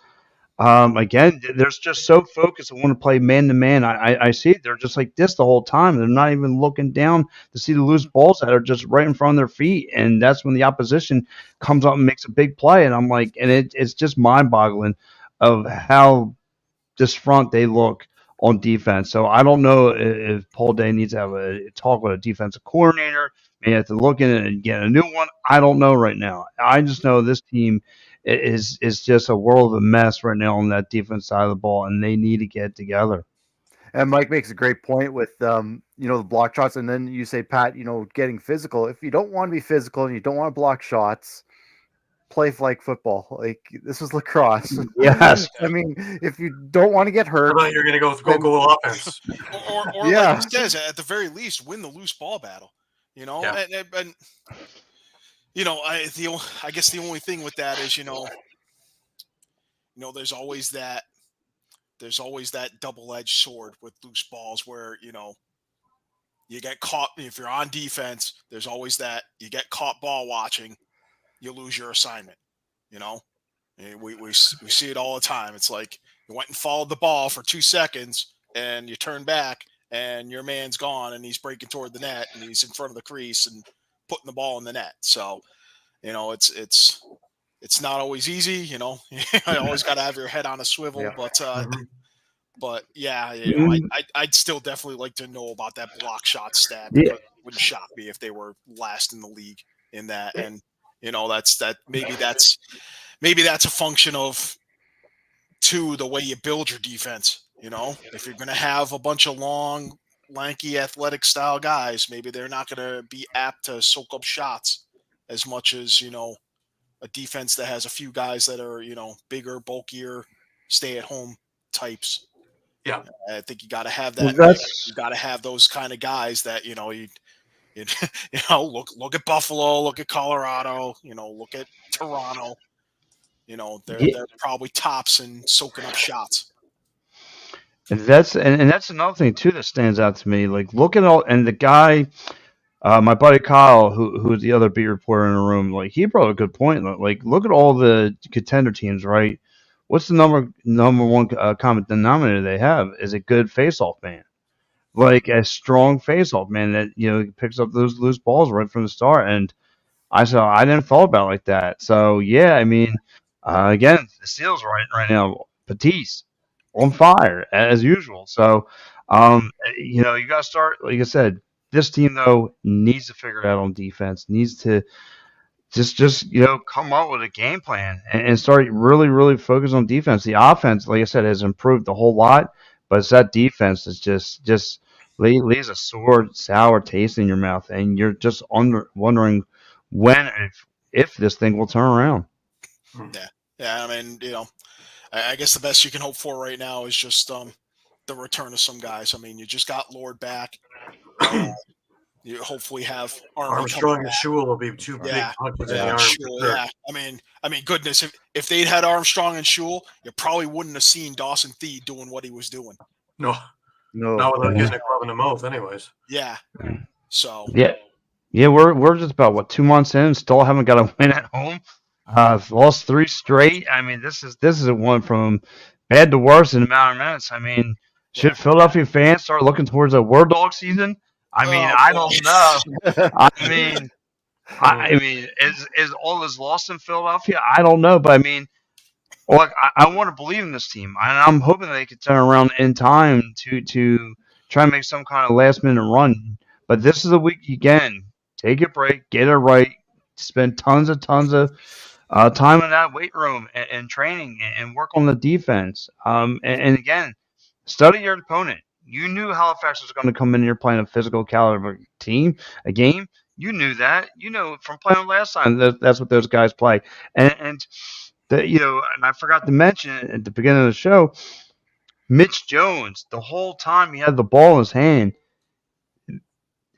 Again, they're just so focused on want to play man-to-man. I see it. They're just like this the whole time. They're not even looking down to see the loose balls that are just right in front of their feet. And that's when the opposition comes up and makes a big play. And I'm like, and it's just mind-boggling of how disfront they look on defense. So I don't know if Paul Day needs to have a talk with a defensive coordinator. May have to look in it and get a new one. I don't know right now. I just know this team is just a world of a mess right now on that defense side of the ball, and they need to get together.
And Mike makes a great point with you know, the block shots, and then you say, Pat, you know, getting physical. If you don't want to be physical and you don't want to block shots, play like football. Like this was lacrosse.
Yes.
I mean, if you don't want to get
I
hurt,
thought you were going to go offense.
Or
Yeah.
like he says, at the very least, win the loose ball battle. You know,
Yeah.
and you know, I guess the only thing with that is, there's always that double-edged sword with loose balls where, you get caught. If you're on defense, there's always that you get caught ball watching, you lose your assignment. And we see it all the time. It's like you went and followed the ball for 2 seconds and you turn back and your man's gone and he's breaking toward the net and he's in front of the crease and putting the ball in the net. So, it's not always easy, You always got to have your head on a swivel,
Yeah.
but yeah, I'd still definitely like to know about that block shot stat.
Yeah.
It wouldn't shock me if they were last in the league in that. And maybe that's a function of the way you build your defense. If you're going to have a bunch of long, lanky, athletic style guys, maybe they're not going to be apt to soak up shots as much as, a defense that has a few guys that are, bigger, bulkier, stay at home types.
Yeah.
I think you got to have that. You got to have those kind of guys that, look at Buffalo, look at Colorado, look at Toronto. They're probably tops in soaking up shots.
And that's another thing too that stands out to me. Like look at all and the guy, my buddy Kyle, who's the other beat reporter in the room, like he brought a good point. Like look at all the contender teams, right? What's the number one common denominator they have? Is a good face-off man, like a strong face-off man that picks up those loose balls right from the start. And I didn't thought about it like that. So yeah, I mean, again, the Steelers right now, Batiste on fire as usual. So you got to start, like I said, this team though needs to figure it out on defense. Needs to just come up with a game plan and start really, really focus on defense. The offense, like I said, has improved a whole lot, but it's that defense is just leaves a sour taste in your mouth, and you're just wondering when if this thing will turn around.
Yeah. I mean, I guess the best you can hope for right now is just the return of some guys. I mean, you just got Lord back. You hopefully have
Armstrong and Shule will be two big punches in the arm.
Shule, yeah. I mean, goodness, if they'd had Armstrong and Shule, you probably wouldn't have seen Dawson Thede doing what he was doing.
No, not without getting a club in the mouth, anyways.
Yeah. So.
Yeah. We're just about 2 months in, still haven't got a win at home. Lost 3 straight. I mean, this is a one from bad to worse in the amount of minutes. I mean, should Philadelphia fans start looking towards a War Dog season? I mean, I don't know. I mean, is all this lost in Philadelphia? I don't know, but I mean, look, I want to believe in this team, and I'm hoping they can turn around in time to try and make some kind of last minute run. But this is a week again. Take a break, get it right, spend tons of time in that weight room and training and work on the defense. And again, study your opponent. You knew Halifax was going to come in here playing a physical caliber team, a game. You knew that. From playing last time, that's what those guys play. And I forgot to mention at the beginning of the show, Mitch Jones, the whole time he had the ball in his hand,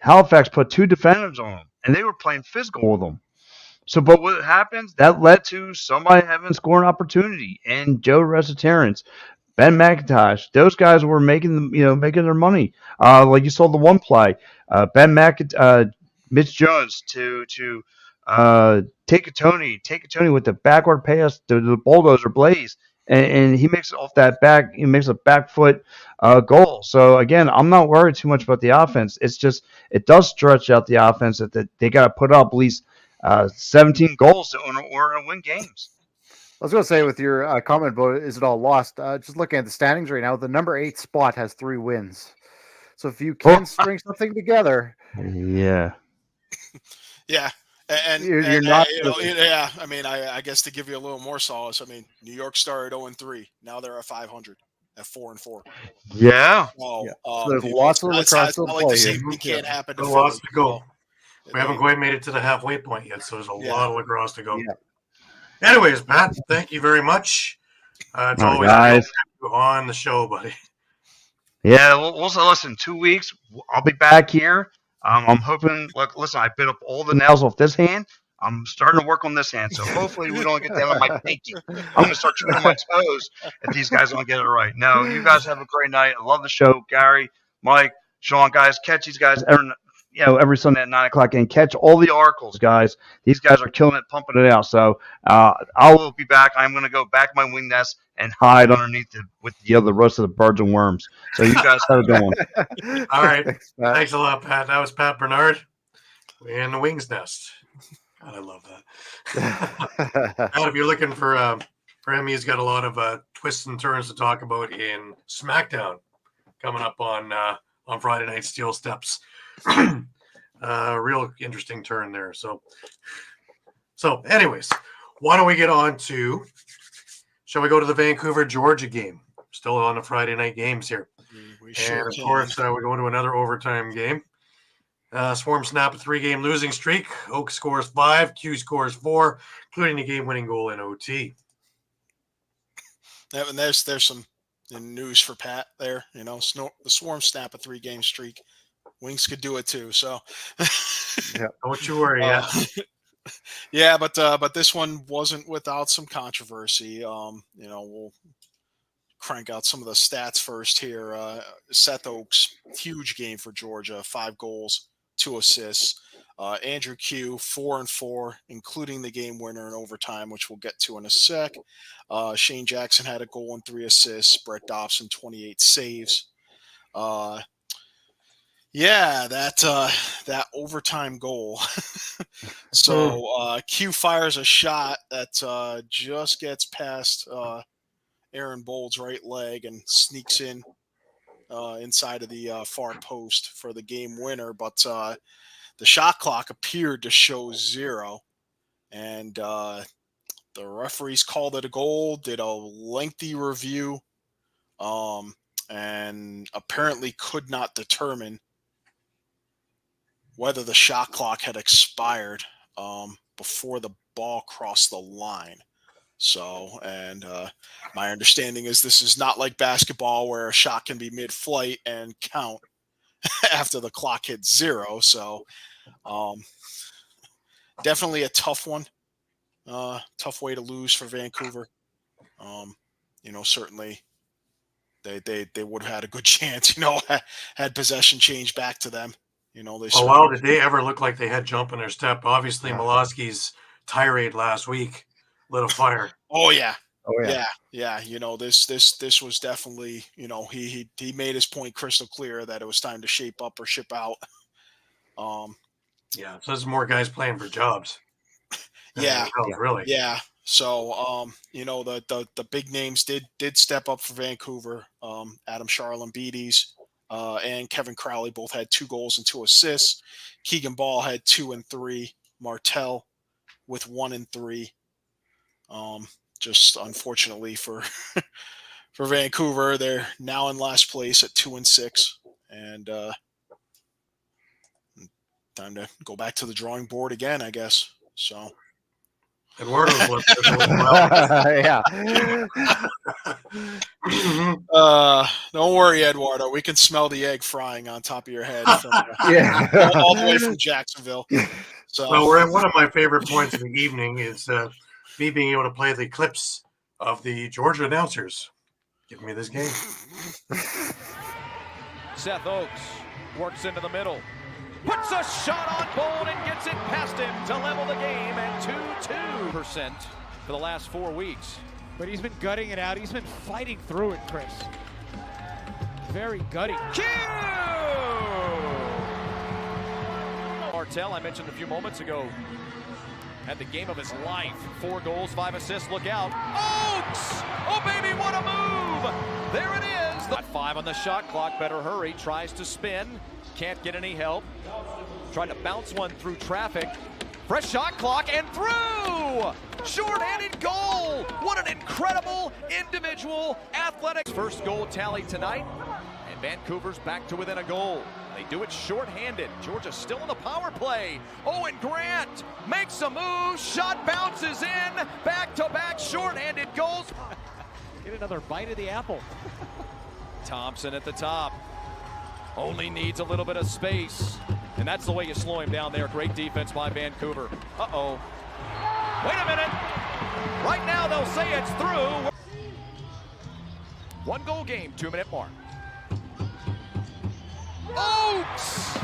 Halifax put 2 defenders on him, and they were playing physical with him. So, but what happens? That led to somebody having a scoring opportunity, and Joe Resiterans, Ben McIntosh, those guys were making their money. Like you saw the one play, Mitch Jones to take a Tony with the backward pass to the bulldozer Blaze, and he makes it off that back. He makes a back foot goal. So again, I'm not worried too much about the offense. It's just it does stretch out the offense that they got to put up at least 17 goals in order to win games.
I was going to say with your comment about is it all lost? Just looking at the standings right now, the number 8 spot has 3 wins. So if you can string something together,
yeah.
And
you're not.
I mean, I guess to give you a little more solace, I mean, New York started 0-3. Now they're at 500 at 4-4.
Yeah.
So,
so there's lots of lacrosse to play.
The same thing can't happen.
There's lots to go. We haven't quite made it to the halfway point yet, so there's a lot of lacrosse to go. Anyways, Pat, thank you very much. It's always
guys.
great to have you on the show, buddy.
Yeah, we'll listen. 2 weeks, I'll be back here. I'm hoping. Look, listen, I bit up all the nails off this hand. I'm starting to work on this hand, so hopefully we don't get down on my pinky. I'm gonna start trimming my toes if these guys don't get it right. No, you guys have a great night. I love the show, Gary, Mike, Shawn. Guys, catch these guys every Sunday at 9 o'clock and catch all the articles, guys. These guys are killing it, pumping it out. So I will be back. I'm gonna go back my wing nest and hide underneath with the rest of the birds and worms. So you guys have a good one.
All right. Thanks a lot, Pat. That was Pat Bernard in the Wings Nest. God, I love that. Pat, if you're looking for him, he's got a lot of twists and turns to talk about in SmackDown coming up on Friday night. Steel Steps. Real interesting turn there. So anyways, why don't we get on to? Shall we go to the Vancouver, Georgia game? Still on the Friday night games here. And of course, we go into another overtime game. Swarm snap a 3-game losing streak. Oak scores 5, Q scores 4, including the game-winning goal in OT.
And there's some news for Pat there. The Swarm snap a 3-game streak. Wings could do it too. So,
yeah, don't you worry.
Yeah, but this one wasn't without some controversy. We'll crank out some of the stats first here. Seth Oaks, huge game for Georgia, 5 goals, 2 assists. Andrew Q, 4-4, including the game winner in overtime, which we'll get to in a sec. Shane Jackson had a goal and 3 assists. Brett Dobson, 28 saves. Yeah, that overtime goal. So Q fires a shot that just gets past Aaron Bold's right leg and sneaks in inside of the far post for the game winner. But the shot clock appeared to show 0, and the referees called it a goal, did a lengthy review, and apparently could not determine whether the shot clock had expired before the ball crossed the line. So, and my understanding is this is not like basketball where a shot can be mid-flight and count after the clock hits 0. So, definitely a tough one. Tough way to lose for Vancouver. Certainly they would have had a good chance, had possession changed back to them.
Wow, did they ever look like they had jump in their step? Obviously, Molosky's tirade last week lit a fire.
Oh yeah. This was definitely, he made his point crystal clear that it was time to shape up or ship out.
So there's more guys playing for jobs. Really.
Yeah. So, the big names did step up for Vancouver. Adam Charlambides and Kevin Crowley both had 2 goals and 2 assists. Keegan Ball had 2 and 3. Martell with 1 and 3. Just unfortunately for Vancouver, they're now in last place at 2 and 6, and time to go back to the drawing board again, I guess. So.
Eduardo's
Don't worry, Eduardo. We can smell the egg frying on top of your head from, all the way from Jacksonville. So
we're at one of my favorite points of the evening is me being able to play the clips of the Georgia announcers giving me this game.
Seth Oaks works into the middle. Puts a shot on Bold and gets it past him to level the game at 2-2% for the last 4 weeks.
But he's been gutting it out. He's been fighting through it, Chris. Very gutting.
Q! Martell, I mentioned a few moments ago, had the game of his life. 4 goals, 5 assists. Look out. Oaks! Oh, baby, what a move! There it is. 5 on the shot clock. Better hurry. Tries to spin. Can't get any help. Tried to bounce one through traffic. Fresh shot clock and through! Short-handed goal! What an incredible individual athletic. First goal tally tonight, and Vancouver's back to within a goal. They do it shorthanded. Georgia still in the power play. Owen Grant makes a move. Shot bounces in. Back-to-back shorthanded goals.
Get another bite of the apple.
Thompson at the top. Only needs a little bit of space. And that's the way you slow him down there. Great defense by Vancouver. Uh-oh. Wait a minute. Right now they'll say it's through. 1 goal game, 2-minute mark. Oaks!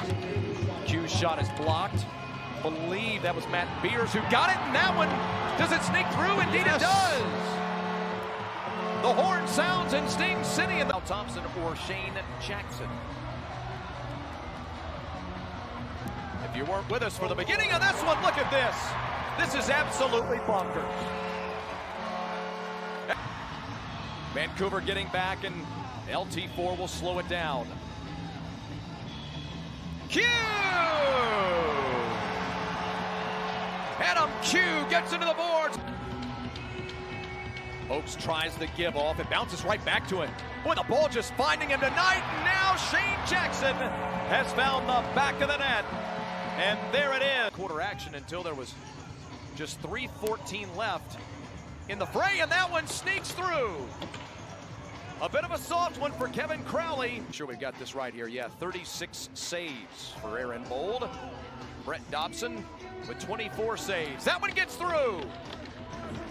Q's shot is blocked. Believe that was Matt Beers who got it, and that one, does it sneak through? Indeed it does. The horn sounds in Sting City, and now Thompson or Shane Jackson. If you weren't with us for the beginning of this one, look at this. This is absolutely bonkers. Vancouver getting back, and LT4 will slow it down. Q! Adam Q gets into the boards. Oaks tries the give off. It bounces right back to him. Boy, the ball just finding him tonight. And now Shane Jackson has found the back of the net. And there it is. Quarter action until there was just 3:14 left in the fray, and that one sneaks through. A bit of a soft one for Kevin Crowley. Sure we've got this right here. Yeah, 36 saves for Aaron Bold. Brett Dobson with 24 saves. That one gets through.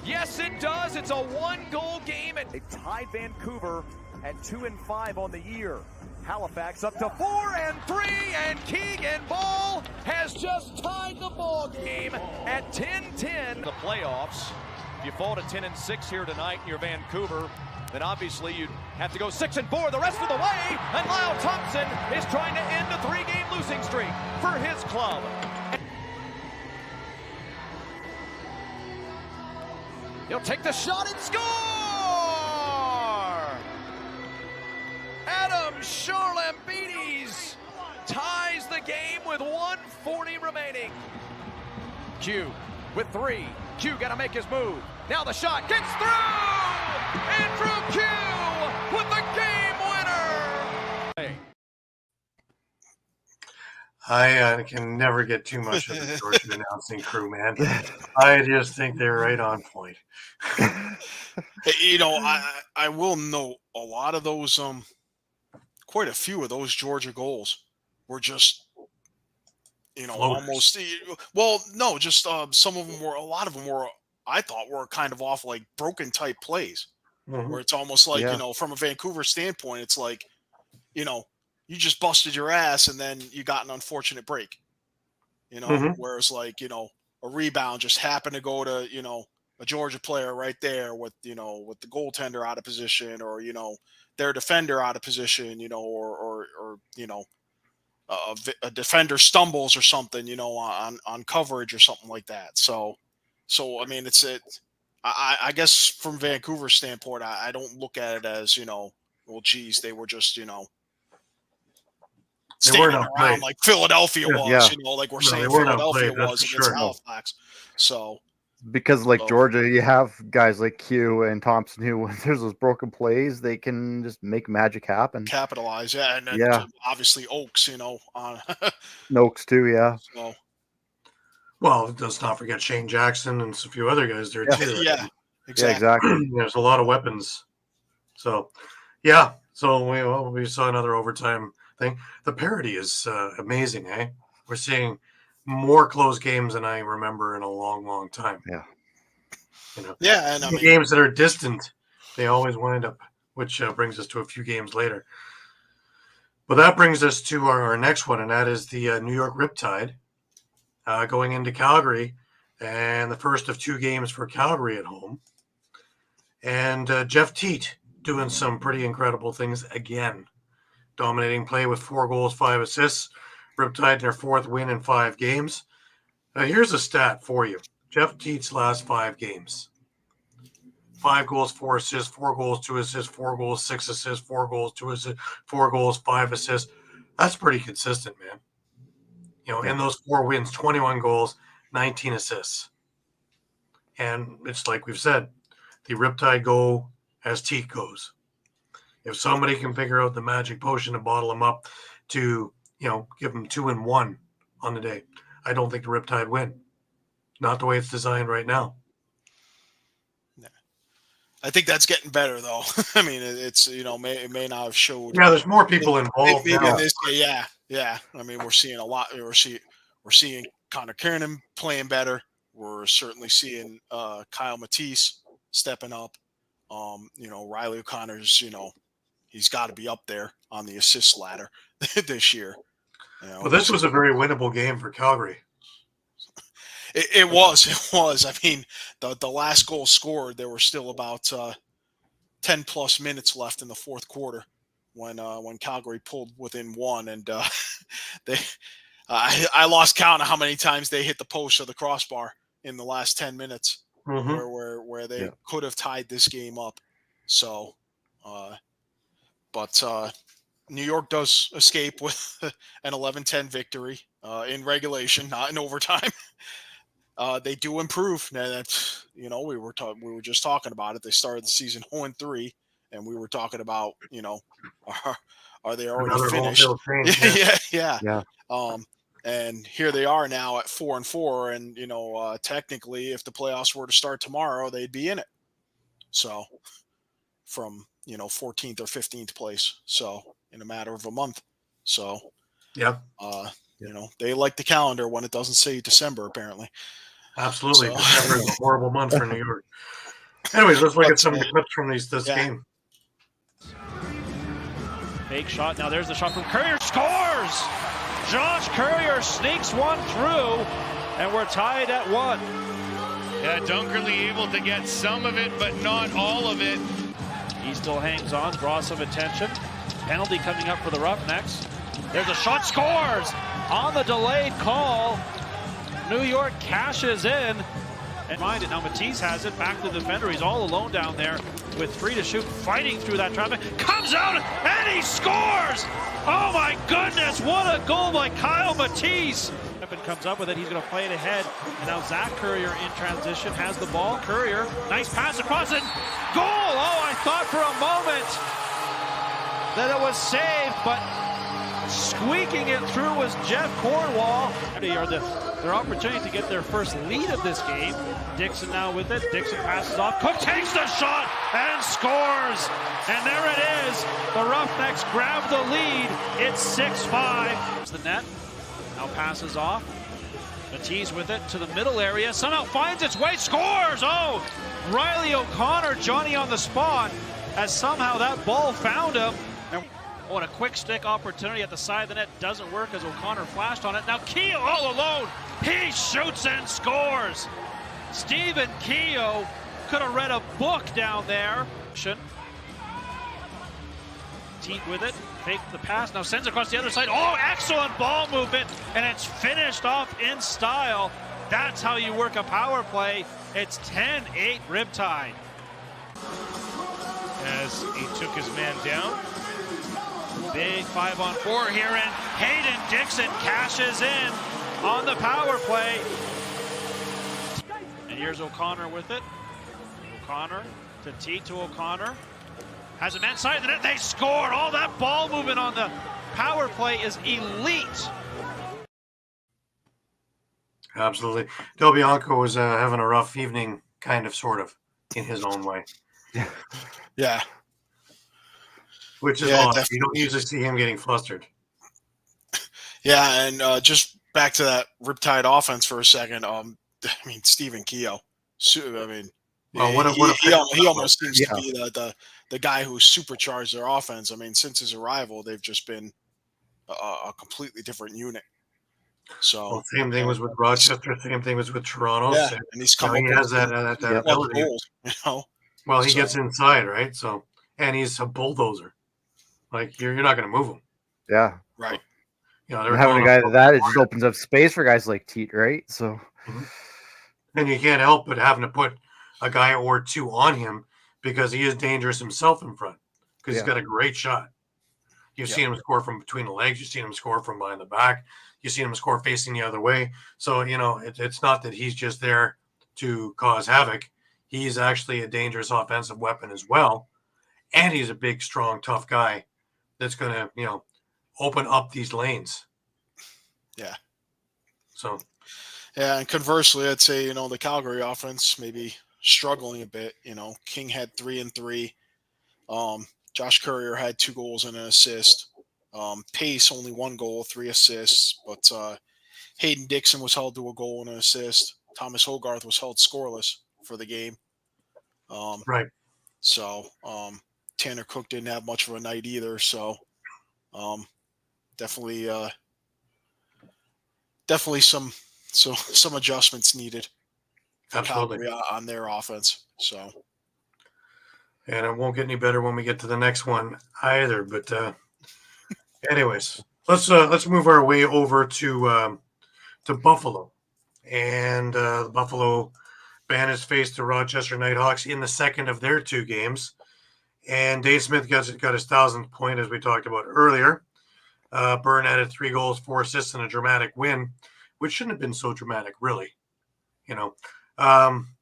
Yes, it does. It's a 1-goal game. They tied Vancouver at 2-5 on the year. Halifax up to 4-3, and Keegan Ball has just tied the ball game at 10-10. The playoffs. If you fall to 10-6 here tonight and you're Vancouver, then obviously you'd have to go 6-4 the rest of the way. And Lyle Thompson is trying to end a 3-game losing streak for his club. He'll take the shot and score! Adam Charlambides ties the game with 1:40 remaining. Q with 3. Q got to make his move. Now the shot gets through! Andrew Q with the game winner!
I can never get too much of the Georgia announcing crew, man. I just think they're right on point.
You know, I will note a lot of those, quite a few of those Georgia goals were just, you know, almost, well, no, just some of them were, a lot of them were, I thought were kind of off like broken type plays, where it's almost like, you know, from a Vancouver standpoint, it's like, you know, you just busted your ass and then you got an unfortunate break, you know, whereas like, you know, a rebound just happened to go to, you know, a Georgia player right there with, you know, with the goaltender out of position, or, you know, their defender out of position, you know, or you know, a defender stumbles or something, you know, on coverage or something like that. So I mean, I guess from Vancouver's standpoint, I don't look at it as, you know, well, geez, they were just, you know, standing around like Philadelphia was, you know, like we're saying Philadelphia was against Halifax. So
because like Georgia, you have guys like Q and Thompson who, when there's those broken plays, they can just make magic happen.
Capitalize, and then obviously Oaks, you know,
Oaks too,
So,
well, let's not forget Shane Jackson and a few other guys there too.
Yeah,
exactly.
There's a lot of weapons. So, yeah. So we saw another overtime thing. The parity is amazing, eh? We're seeing more close games than I remember in a long, long time.
Yeah.
You know,
and
the games that are distant, they always wind up, which brings us to a few games later. But that brings us to our next one, and that is the New York Riptide going into Calgary, and the first of 2 games for Calgary at home. And Jeff Teat doing some pretty incredible things again. Dominating play with 4 goals, 5 assists. Riptide their 4th win in 5 games. Here's a stat for you. Jeff Teat's last 5 games. 5 goals, 4 assists, 4 goals, 2 assists, 4 goals, 6 assists, 4 goals, 2 assists, 4 goals, 5 assists. That's pretty consistent, man. You know, in those 4 wins, 21 goals, 19 assists. And it's like we've said, the Riptide go as Teat goes. If somebody can figure out the magic potion to bottle him up to give them 2-1 on the day. I don't think the Riptide win. Not the way it's designed right now.
I think that's getting better, though. I mean, it's it may not have showed.
Yeah, there's more people involved.
Maybe
now.
in this, yeah. I mean, we're seeing a lot. We're seeing Connor Kiernan playing better. We're certainly seeing Kyle Matisse stepping up. Riley O'Connor's. He's got to be up there on the assist ladder this year.
Well, this was a very winnable game for Calgary.
It was. I mean, the last goal scored, there were still about 10 plus minutes left in the fourth quarter when Calgary pulled within one, and I lost count of how many times they hit the post or the crossbar in the last 10 minutes, where they could have tied this game up. So, but New York does escape with an 11-10 victory in regulation, not in overtime. They do improve. Now that's, we were just talking about it. They started the season 0-3, and we were talking about, are they already finished? Yeah. And here they are now at 4-4, and technically, if the playoffs were to start tomorrow, they'd be in it. So, from 14th or 15th place. So, in a matter of a month. So, they like the calendar when it doesn't say December, apparently.
Absolutely. December is a horrible month for New York. Anyways, let's look at some of the clips from this game.
Fake shot. Now there's the shot from Courier. Scores! Josh Courier sneaks one through, and we're tied at 1.
Yeah, Dunkerley able to get some of it, but not all of it.
He still hangs on, draws some attention. Penalty coming up for the Roughnecks. There's a shot, scores! On the delayed call, New York cashes in. And mind it, now Matisse has it, back to the defender. He's all alone down there with 3 to shoot, fighting through that traffic. Comes out, and he scores! Oh my goodness, what a goal by Kyle Matisse! And comes up with it, he's going to play it ahead. And now Zach Courier in transition has the ball. Courier, nice pass across it. Goal! Oh, I thought for a moment that it was saved, but squeaking it through was Jeff Cornwall. Their opportunity to get their first lead of this game. Dixon now with it. Dixon passes off. Cook takes the shot and scores. And there it is. The Roughnecks grab the lead. It's 6-5. The net now passes off. Matisse with it to the middle area. Somehow finds its way. Scores. Oh, Riley O'Connor, Johnny on the spot, as somehow that ball found him. And a quick stick opportunity at the side of the net doesn't work as O'Connor flashed on it. Now Keogh all alone. He shoots and scores. Stephen Keogh could have read a book down there. Teat with it. Fake the pass. Now sends across the other side. Oh, excellent ball movement. And it's finished off in style. That's how you work a power play. It's 10-8 Riptide.
As he took his man down.
Big 5-on-4 here, and Hayden Dixon cashes in on the power play. And here's O'Connor with it. O'Connor to T to O'Connor. Has a man side of the net. They scored. All that ball movement on the power play is elite.
Absolutely. Del Bianco was having a rough evening, kind of, sort of, in his own way.
Yeah.
Which is odd. You don't usually see him getting flustered.
Yeah, and just back to that Riptide offense for a second. Stephen Keogh. He almost seems to be the guy who supercharged their offense. I mean, since his arrival, they've just been a completely different unit. So
same thing was with Rochester. Same thing was with Toronto.
Yeah, and he's coming.
He has that ability.
Goals,
Well, he gets inside, right? So, and he's a bulldozer. Like you're not going to move him.
Yeah.
Right.
Having a guy like that, it just opens up space for guys like Teat, right? So,
and you can't help but having to put a guy or two on him because he is dangerous himself in front because he's got a great shot. You've seen him score from between the legs. You've seen him score from behind the back. You've seen him score facing the other way. So, it's not that he's just there to cause havoc. He's actually a dangerous offensive weapon as well. And he's a big, strong, tough guy that's going to, open up these lanes
Yeah.
So.
Yeah, and conversely, I'd say, the Calgary offense maybe struggling a bit. King had 3 and 3. Josh Courier had 2 goals and an assist. Pace only 1 goal, 3 assists, but Hayden Dixon was held to a goal and an assist. Thomas Hogarth was held scoreless for the game.
Right.
So Tanner Cook didn't have much of a night either. So definitely some adjustments needed for Calgary on their offense. So.
And it won't get any better when we get to the next one either. But anyways, let's move our way over to Buffalo, and the Buffalo Bandits faced the Rochester Nighthawks in the second of their 2 games. And Dave Smith got his 1,000th point, as we talked about earlier. Byrne added 3 goals, 4 assists, and a dramatic win, which shouldn't have been so dramatic, really.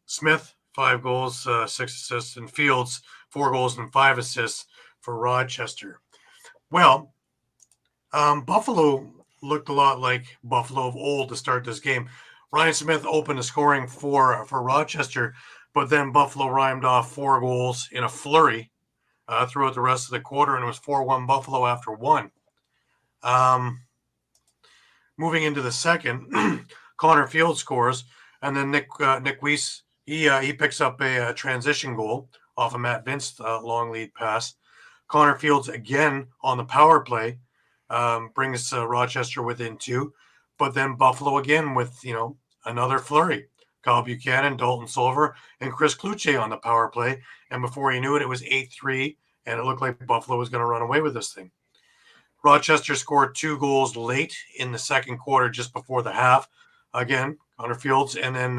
Smith, 5 goals, 6 assists, and Fields, 4 goals and 5 assists for Rochester. Well, Buffalo looked a lot like Buffalo of old to start this game. Ryan Smith opened the scoring for Rochester, but then Buffalo rhymed off 4 goals in a flurry throughout the rest of the quarter, and it was 4-1 Buffalo after 1. Moving into the second, Connor Fields scores, and then Nick Weiss, he picks up a transition goal off of Matt Vince long lead pass. Connor Fields again on the power play brings Rochester within 2, but then Buffalo again with another flurry. Kyle Buchanan, Dalton Silver, and Chris Kluche on the power play, and before you knew it, it was 8-3, and it looked like Buffalo was going to run away with this thing. Rochester scored 2 goals late in the second quarter, just before the half. Again, Connor Fields, and then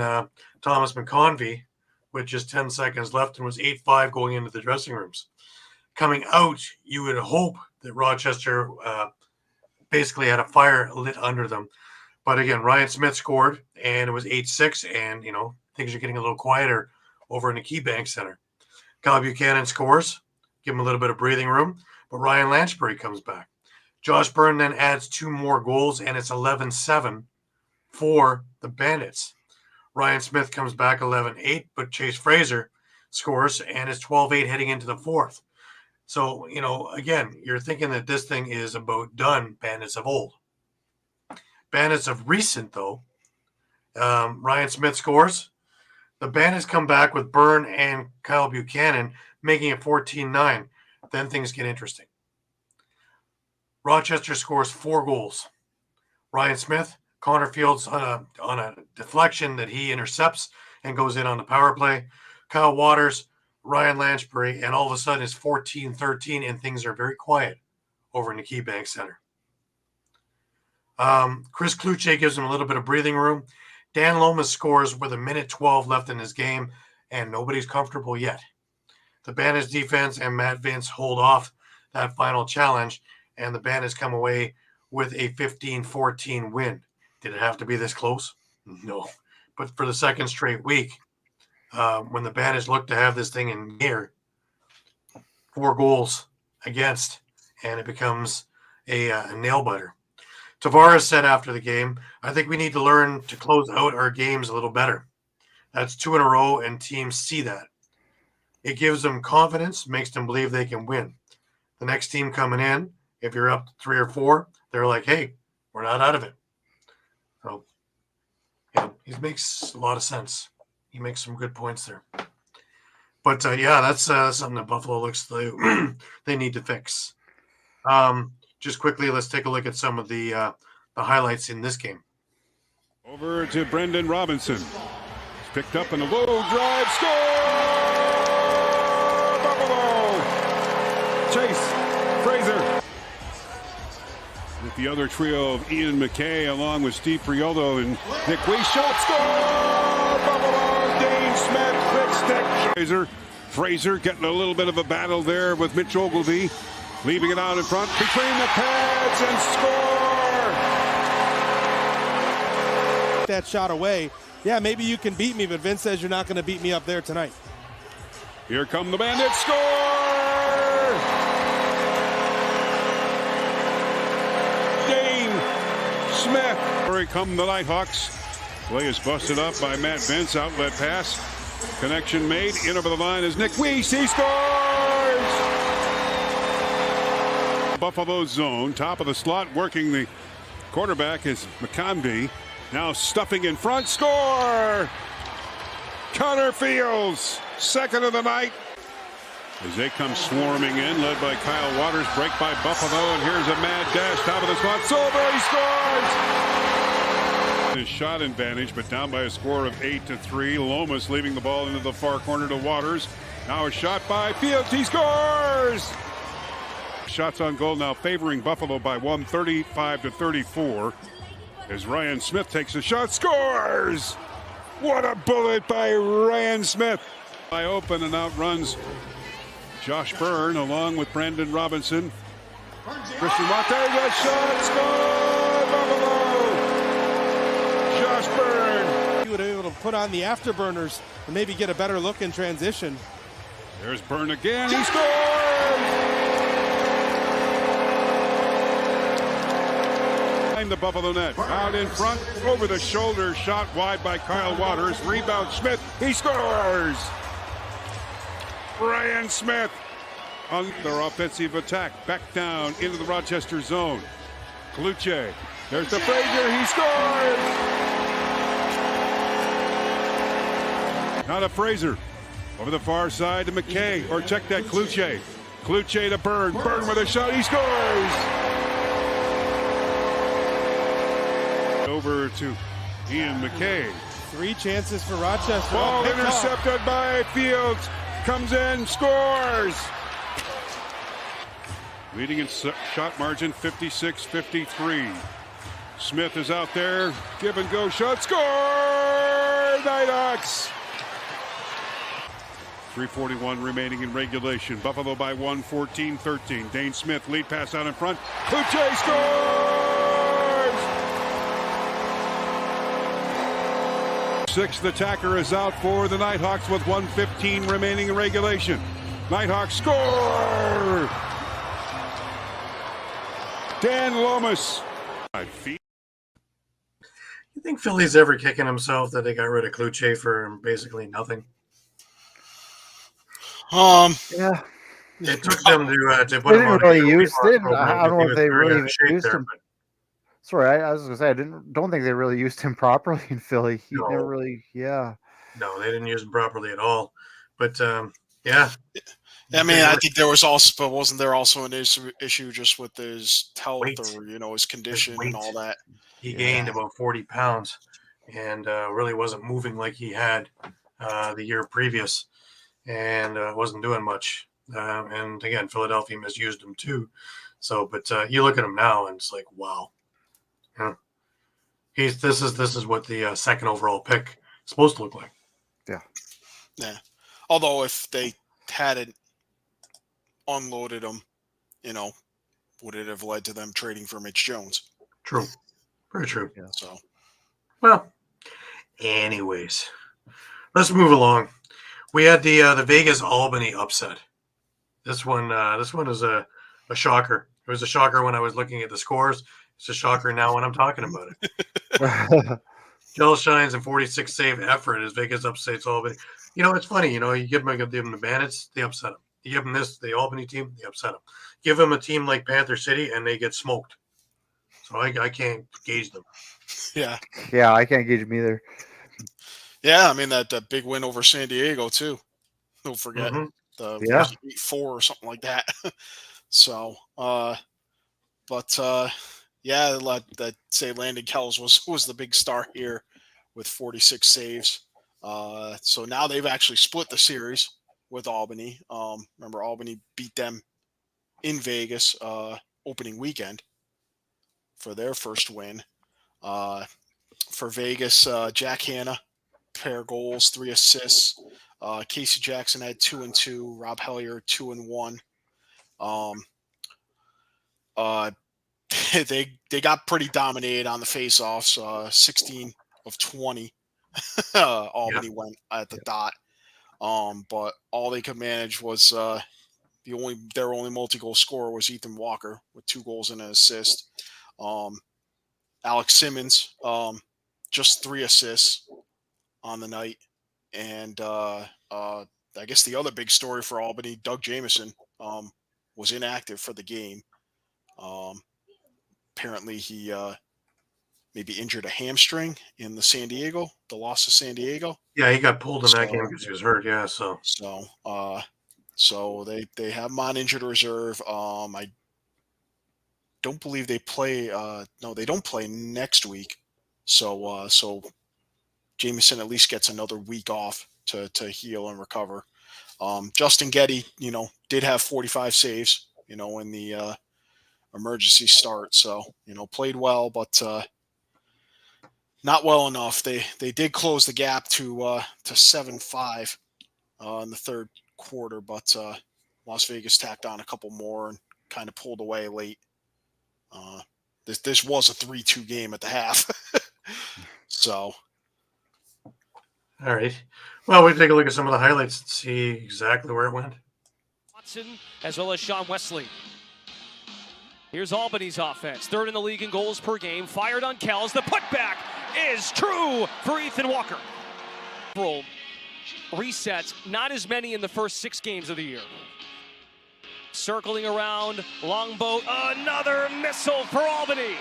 Thomas McConvey with just 10 seconds left, and was 8-5 going into the dressing rooms. Coming out, you would hope that Rochester basically had a fire lit under them. But again, Ryan Smith scored, and it was 8-6, and, things are getting a little quieter over in the KeyBank Center. Kyle Buchanan scores, give him a little bit of breathing room, but Ryan Lanchbury comes back. Josh Byrne then adds 2 more goals, and it's 11-7 for the Bandits. Ryan Smith comes back 11-8, but Chase Fraser scores, and it's 12-8 heading into the fourth. So, again, you're thinking that this thing is about done, Bandits of old. Bandits of recent, though, Ryan Smith scores. The Bandits come back with Byrne and Kyle Buchanan, making it 14-9. Then things get interesting. Rochester scores 4 goals. Ryan Smith, Connor Fields on a deflection that he intercepts and goes in on the power play. Kyle Waters, Ryan Lanchbury, and all of a sudden it's 14-13, and things are very quiet over in the KeyBank Center. Chris Kluche gives him a little bit of breathing room. Dan Lomas scores with 1:12 left in his game, and nobody's comfortable yet. The Bandits defense and Matt Vince hold off that final challenge, and the Bandits come away with a 15-14 win. Did it have to be this close? No. But for the second straight week, when the Bandits look to have this thing in gear, 4 goals against, and it becomes a nail-biter. Tavares said after the game, I think we need to learn to close out our games a little better. That's 2 in a row, and teams see that. It gives them confidence, makes them believe they can win. The next team coming in, if you're up 3 or 4, they're like, hey, we're not out of it. So, yeah, he makes a lot of sense. He makes some good points there. But, that's something that Buffalo looks like they need to fix. Just quickly, let's take a look at some of the highlights in this game.
Over to Brendan Robinson. He's picked up in a low drive. Score! Buffalo! Chase Fraser. With the other trio of Ian McKay along with Steve Frioldo and Nick Weiss. Shot score! Buffalo! Dane Smith, quick stick. Fraser getting a little bit of a battle there with Mitch Ogilvie. Leaving it out in front between the pads and score!
That shot away. Yeah, maybe you can beat me, but Vince says you're not going to beat me up there tonight.
Here come the Bandits. Score! Dane Smith. Here come the Nighthawks. Play is busted up by Matt Vince. Outlet pass. Connection made. In over the line is Nick Weiss. He scores! Buffalo zone. Top of the slot. Working the quarterback is McConvey. Now stuffing in front. Score! Connor Fields. Second of the night. As they come swarming in, led by Kyle Waters, break by Buffalo, and here's a mad dash, top of the slot, Silver, he scores! His shot advantage, but down by a score of 8-3. Lomas leaving the ball into the far corner to Waters. Now a shot by Fields, he scores! Shots on goal now favoring Buffalo by 35-34. As Ryan Smith takes a shot, scores! What a bullet by Ryan Smith! By open and outruns Josh Byrne along with Brandon Robinson. Christian Montez, a shot, score, Buffalo! Josh Byrne.
He would have been able to put on the afterburners and maybe get a better look in transition.
There's Byrne again, he scores! Behind the Buffalo net, out in front, over the shoulder, shot wide by Kyle Waters, rebound Smith, he scores! Ryan Smith on their offensive attack. Back down into the Rochester zone. Kluche. There's the Frazier. He scores! Now to Frazier. Over the far side to McKay. Or check that Kluche. Kluche to Byrne. Byrne with a shot. He scores! Over to Ian McKay.
3 chances for Rochester.
Ball intercepted by Fields. Comes in, scores! Leading in shot margin 56-53. Smith is out there. Give and go shot. Score! Nighthawks! 3:41 remaining in regulation. Buffalo by 1, 14-13. Dane Smith lead pass out in front. Kluche scores! Sixth attacker is out for the Nighthawks with 1:15 remaining in regulation. Nighthawks score! Dan Lomas.
You think Philly's ever kicking himself that they got rid of Kluche for basically nothing?
Yeah.
It took them to
They
put him
didn't
on
really
a
use it.
program
I don't know
because
if they
he was very
really
out of shape
used
there,
him.
but
Sorry, I was gonna say I don't think they really used him properly in Philly. He
No.
never really, yeah.
no, they didn't use him properly at all. But yeah.
I mean, I think there was also, but wasn't there also an issue just with his health
Weight.
or his condition and all that?
He gained about 40 pounds and really wasn't moving like he had the year previous, and wasn't doing much. And again, Philadelphia misused him too. So, but you look at him now, and it's like, wow. Yeah. This is what the second overall pick is supposed to look like.
Yeah.
Yeah. Although if they hadn't unloaded him, would it have led to them trading for Mitch Jones?
True. Very true.
Yeah.
So,
well, anyways, let's move along. We had the Vegas Albany upset. This one is a shocker. It was a shocker when I was looking at the scores. It's a shocker now when I'm talking about it. Joel Shines and 46 save effort as Vegas upsets Albany. It's funny. You give them the Bandits, they upset them. You give them the Albany team, they upset them. Give them a team like Panther City, and they get smoked. So I can't gauge them.
yeah.
Yeah, I can't gauge him either.
Yeah, I mean, that big win over San Diego, too. Don't forget.
Mhm.
The
Yeah.
8-4 or something like that. So, yeah, that say Landon Kells was the big star here with 46 saves. So now they've actually split the series with Albany. Remember, Albany beat them in Vegas opening weekend for their first win. For Vegas, Jack Hanna, pair goals, 3 assists. Casey Jackson had 2 and 2. Rob Hellier 2 and 1. They got pretty dominated on the faceoffs. 16 of 20. Albany went at the dot. But all they could manage was their only multi-goal scorer was Ethan Walker with 2 goals and an assist. Alex Simmons, just 3 assists on the night. And I guess the other big story for Albany, Doug Jamieson, was inactive for the game. Apparently he maybe injured a hamstring in the loss to San Diego.
Yeah, he got pulled in that game because he was hurt. Yeah,
so they have him on injured reserve. I don't believe they play. No, they don't play next week. So Jamieson at least gets another week off to heal and recover. Justin Getty, did have 45 saves, in the emergency start. So, played well, but not well enough. They did close the gap to 7-5 in the third quarter, but Las Vegas tacked on a couple more and kind of pulled away late. This was a 3-2 game at the half. So.
All right. Well, we'll take a look at some of the highlights and see exactly where it went.
Watson as well as Sean Wesley. Here's Albany's offense. 3rd in the league in goals per game. Fired on Kells. The putback is true for Ethan Walker. Roll. Resets. Not as many in the first 6 games of the year. Circling around. Longboat. Another missile for Albany.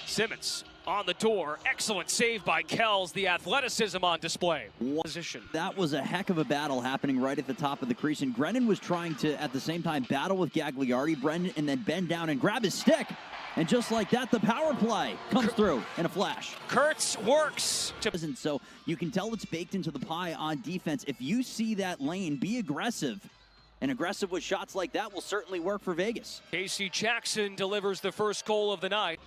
Simmons on the door. Excellent save by Kells. The athleticism on display. Position.
That was a heck of a battle happening right at the top of the crease. And Grennan was trying to, at the same time, battle with Gagliardi, Brendan, and then bend down and grab his stick. And just like that, the power play comes through in a flash.
Kurtz works.
So you can tell it's baked into the pie on defense. If you see that lane, be aggressive. And aggressive with shots like that will certainly work for Vegas.
Casey Jackson delivers the first goal of the night.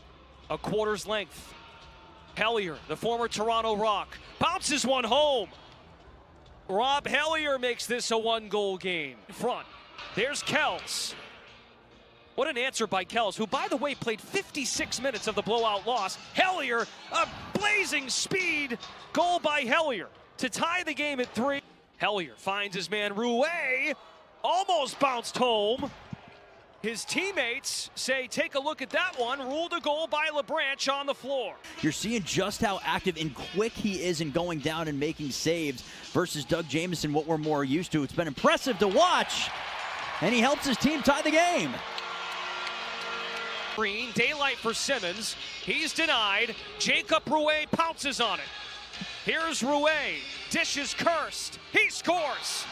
A quarter's length. Hellier, the former Toronto Rock, bounces one home. Rob Hellier makes this a 1-goal game. In front, there's Kells. What an answer by Kells, who, by the way, played 56 minutes of the blowout loss. Hellier, a blazing speed goal by Hellier to tie the game at 3. Hellier finds his man Rouet, almost bounced home. His teammates say, take a look at that one. Ruled a goal by LeBranch on the floor.
You're seeing just how active and quick he is in going down and making saves versus Doug Jamieson, what we're more used to. It's been impressive to watch, and he helps his team tie the game.
Green, daylight for Simmons. He's denied. Jacob Rouet pounces on it. Here's Rouet. Dish is cursed. He scores.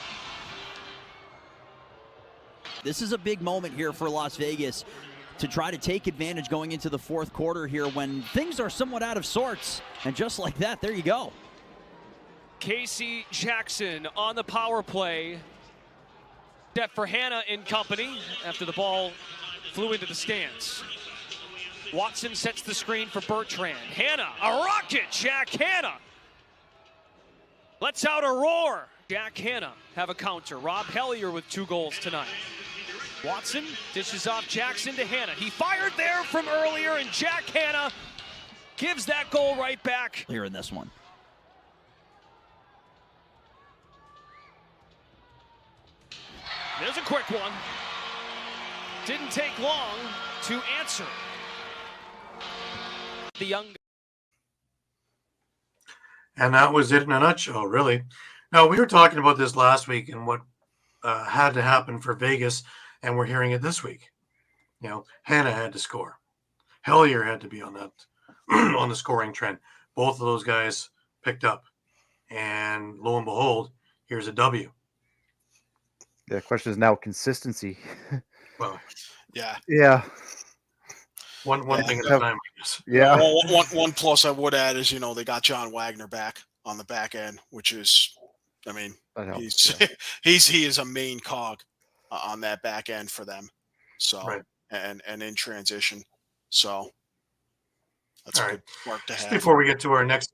This is a big moment here for Las Vegas to try to take advantage going into the 4th quarter here when things are somewhat out of sorts. And just like that, there you go.
Casey Jackson on the power play. Step for Hannah and company after the ball flew into the stands. Watson sets the screen for Bertrand. Hannah, a rocket, Jack Hannah. Lets out a roar. Jack Hannah have a counter. Rob Hellier with 2 goals tonight. Watson dishes off Jackson to Hannah. He fired there from earlier, and Jack Hannah gives that goal right back.
Here in this one.
There's a quick one. Didn't take long to answer. The young.
And that was it in a nutshell, really. Now, we were talking about this last week and what had to happen for Vegas, and we're hearing it this week. Hannah had to score. Hellier had to be on that on the scoring trend. Both of those guys picked up. And lo and behold, here's a W.
The question is now consistency.
Well,
yeah.
Yeah.
One thing at a time, I guess.
Yeah.
One plus I would add is, they got John Wagner back on the back end, which is, he is a main cog on that back end for them. So,
right.
and in transition. So that's
all
a
right.
good mark to have.
Before we get to our next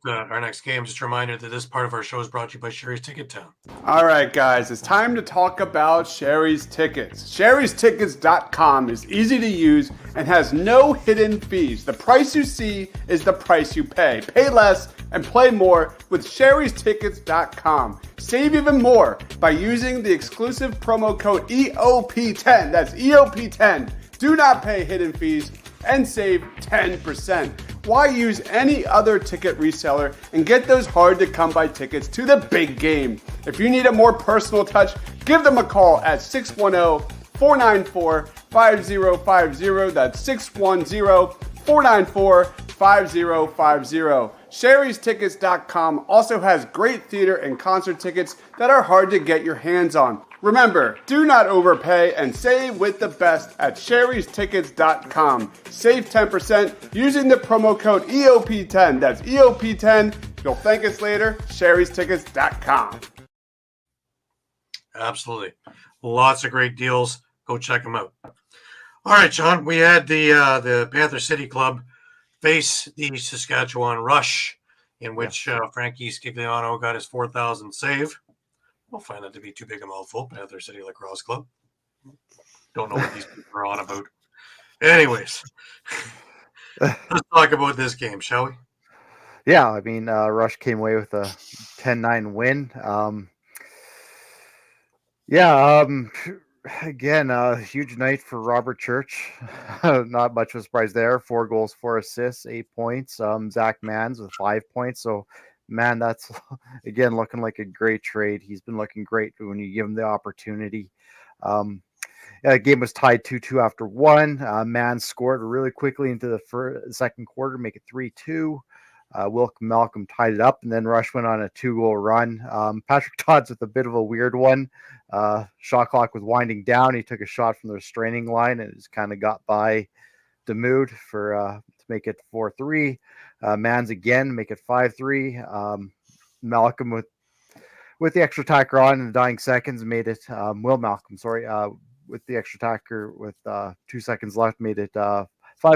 game, just a reminder that this part of our show is brought to you by Sherry's Ticket Town.
All right, guys, it's time to talk about Sherry's Tickets. Sherry'sTickets.com is easy to use and has no hidden fees. The price you see is the price you pay. Pay less and play more with Sherry'sTickets.com. Save even more by using the exclusive promo code EOP10. That's EOP10. Do not pay hidden fees and save 10%. Why use any other ticket reseller and get those hard-to-come-by tickets to the big game? If you need a more personal touch, give them a call at 610-494-5050. That's 610-494-5050. Sherry'sTickets.com also has great theater and concert tickets that are hard to get your hands on. Remember, do not overpay and save with the best at Sherry'sTickets.com. Save 10% using the promo code EOP10. That's EOP10. You'll thank us later. Sherry'sTickets.com.
Absolutely. Lots of great deals. Go check them out. All right, Shawn, we had the Panther City Club face the Saskatchewan Rush, in which Frankie Scigliano got his 4,000th save. I'll find that to be too big a mouthful. Panther City Lacrosse Club. Don't know what these people are on about. Anyways, let's talk about this game, shall we?
Yeah, I mean, Rush came away with a 10-9 win. Again, a huge night for Robert Church. Not much of a surprise there. 4 goals, 4 assists, 8 points. Zach Mans with 5 points. So, man, that's, again, looking like a great trade. He's been looking great when you give him the opportunity. The game was tied 2-2 after 1. Mans scored really quickly into the second quarter, make it 3-2. Wilk Malcolm tied it up, and then Rush went on a 2-goal run. Patrick Todd's with a bit of a weird one. Shot clock was winding down. He took a shot from the restraining line, and it just kind of got by Demude to make it 4-3. Mans again, make it 5-3. Malcolm with the extra tacker on in the dying seconds made it. Will Malcolm, with the extra tacker with 2 seconds left, made it 5-4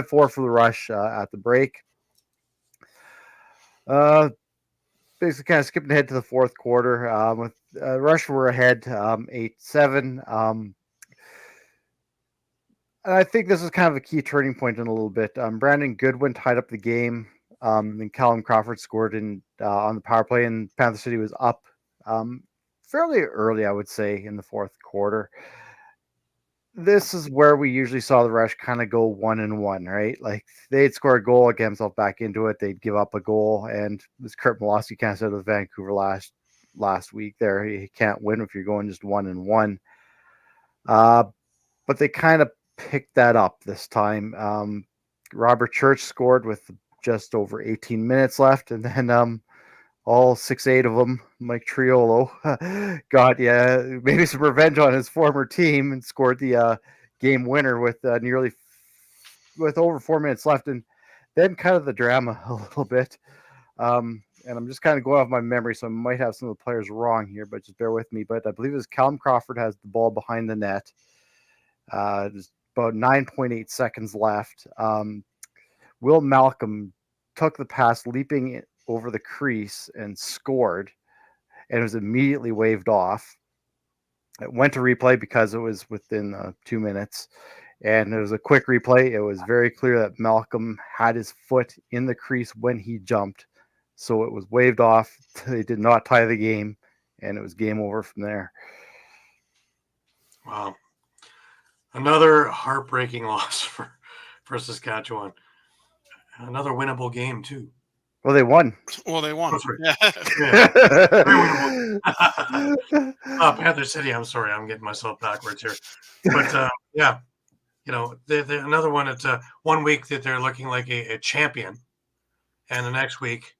for the Rush at the break. Basically kind of skipping ahead to the fourth quarter. With Rush were ahead 8-7. And I think this is kind of a key turning point in a little bit. Brandon Goodwin tied up the game. Then Callum Crawford scored on the power play, and Panther City was up fairly early, I would say, in the fourth quarter. This is where we usually saw the Rush kind of go 1-1, right? Like they'd score a goal, get themselves back into it, they'd give up a goal, and as Kurt Malosky kind of said with Vancouver last week, there you can't win if you're going just 1-1. But they kind of picked that up this time. Robert Church scored with just over 18 minutes left, and then all 6-8 of them, Mike Triolo got maybe some revenge on his former team and scored the game winner with over 4 minutes left, and then kind of the drama a little bit. And I'm just kind of going off my memory, so I might have some of the players wrong here, but just bear with me. But I believe it was Callum Crawford has the ball behind the net. There's about 9.8 seconds left. Will Malcolm took the pass, leaping over the crease, and scored, and it was immediately waved off. It went to replay because it was within 2 minutes, and it was a quick replay. It was very clear that Malcolm had his foot in the crease when he jumped, so it was waved off. They did not tie the game, and it was game over from there.
Wow. Another heartbreaking loss for Saskatchewan. Another winnable game, too.
Well, they won.
Panther City. I'm sorry, I'm getting myself backwards here. But another one. It's 1 week that they're looking like a champion, and the next week,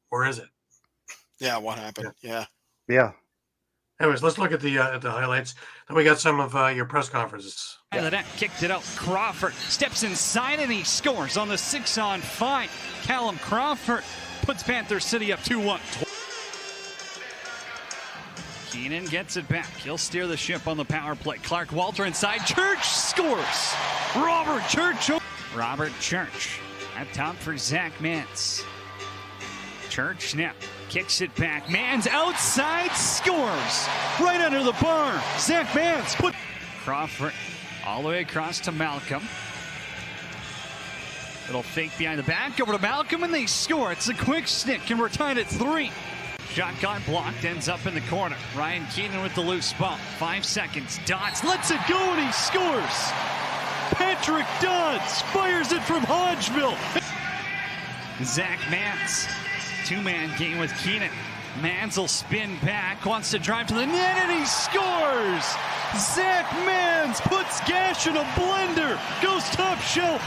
where is it?
Yeah, what happened? Yeah.
Anyways, let's look at the highlights. Then we got some of your press conferences.
And the net kicked it out. Crawford steps inside and he scores on the 6-on-5. Callum Crawford puts Panther City up 2-1. Keenan gets it back. He'll steer the ship on the power play. Clark Walter inside. Church scores. Robert Church at top for Zach Mans. Church now kicks it back. Mans outside scores. Right under the bar. Zach Mans put Crawford all the way across to Malcolm. It'll fake behind the back over to Malcolm, and they score. It's a quick stick, and we're tied at 3. Shot got blocked, ends up in the corner. Ryan Keenan with the loose ball. 5 seconds. Dots lets it go, and he scores. Patrick Dodds fires it from Hodgeville. Zach Mans, two-man game with Keenan. Mans will spin back, wants to drive to the net, and he scores! Zach Mans puts Gash in a blender, goes top shelf.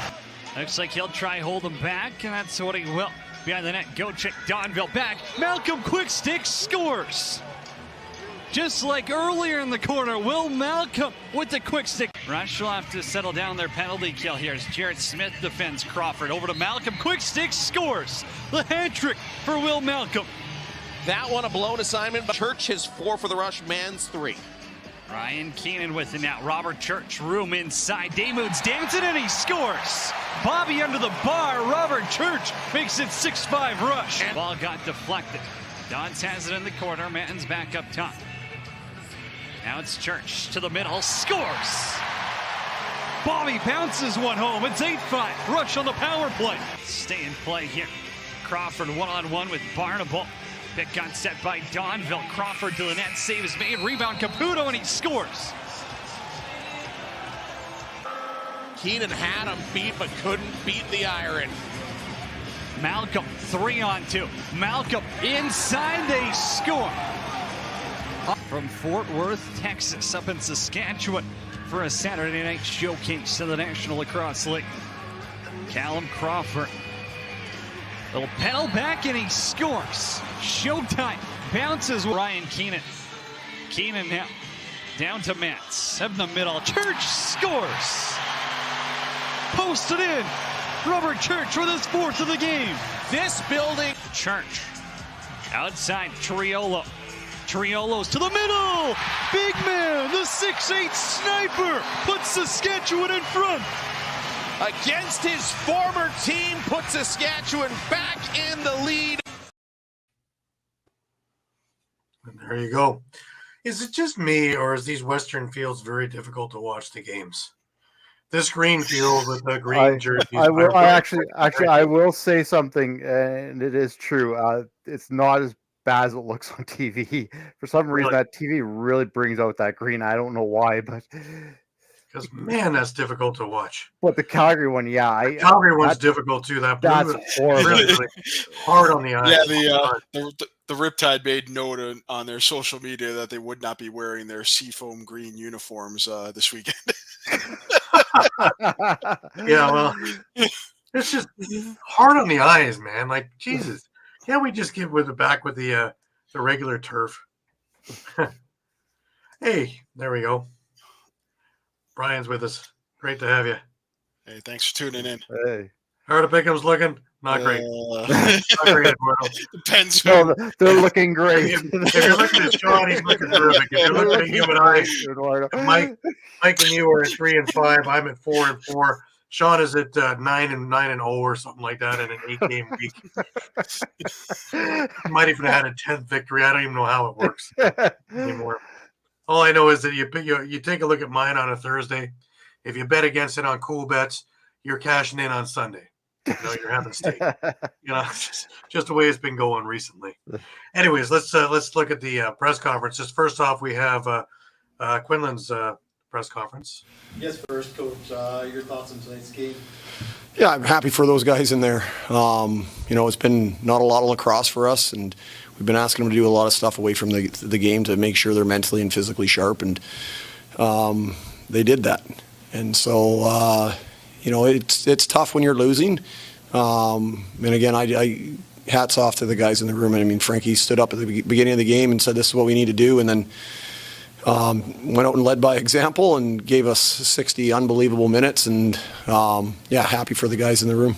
Looks like he'll try hold him back, and that's what he will. Behind the net, Gocek, Donville back. Malcolm quick stick scores. Just like earlier in the corner, Will Malcolm with the quick stick. Rush will have to settle down their penalty kill here as Jarrett Smith defends Crawford. Over to Malcolm, quick stick scores. The hat trick for Will Malcolm.
That one a blown assignment, but Church has 4 for the Rush, Mans 3.
Ryan Keenan with it now. Robert Church, room inside. Damood's dancing and he scores. Bobby under the bar. Robert Church makes it 6-5 Rush. Ball got deflected. Dodds has it in the corner. Manton's back up top. Now it's Church to the middle. Scores. Bobby bounces one home. It's 8-5. Rush on the power play. Stay in play here. Crawford one-on-one with Barnable. Pick got set by Donville. Crawford to the net. Save is made. Rebound Caputo, and he scores.
Keenan had him beat, but couldn't beat the iron.
Malcolm, 3-on-2. Malcolm inside. They score. From Fort Worth, Texas, up in Saskatchewan for a Saturday night showcase in the National Lacrosse League. Callum Crawford. Little pedal back and he scores. Showtime. Bounces Ryan Keenan. Keenan now down to Mats. Up in the middle. Church scores. Posted in. Robert Church with his 4th of the game.
This building.
Church. Outside Triolo. Triolo's to the middle. Big man. The 6'8 sniper puts Saskatchewan in front.
Against his former team, puts Saskatchewan back in the lead.
And there you go. Is it just me, or is these Western fields very difficult to watch the games? This green field with the green jerseys.
I will say something, and it is true. It's not as bad as it looks on TV. For some reason, that TV really brings out that green. I don't know why, but.
Because, man, that's difficult to watch.
But the Calgary one, yeah.
The Calgary one's difficult, too. That's horrible. Really hard on the eyes.
Yeah, the Riptide made note on their social media that they would not be wearing their seafoam green uniforms this weekend.
Yeah, well, it's just hard on the eyes, man. Like, Jesus. Can't we just get back with the regular turf? Hey, there we go. Brian's with us. Great to have you.
Hey, thanks for tuning in.
Hey.
How are the Pickham's looking? Not great. Not great, Eduardo.
Depends.
No, they're looking great.
If you're looking at Shawn, he's looking terrific. If you're looking at you and I, Mike and you are at 3-5. I'm at 4-4. Shawn is at 9-0 or something like that in an 8-game week. Might even have had a 10th victory. I don't even know how it works anymore. All I know is that you take a look at mine on a Thursday. If you bet against it on Cool Bets, you're cashing in on Sunday. You're having steak. Just the way it's been going recently. Anyways, let's look at the press conferences. First off, we have Quinlan's press conference.
Yes, first, Coach, your thoughts on tonight's game?
Yeah, I'm happy for those guys in there. It's been not a lot of lacrosse for us, and we've been asking them to do a lot of stuff away from the game to make sure they're mentally and physically sharp, and they did that. And so, it's tough when you're losing. And again, I hats off to the guys in the room. I mean, Frankie stood up at the beginning of the game and said, "This is what we need to do," and then went out and led by example and gave us 60 unbelievable minutes. And happy for the guys in the room.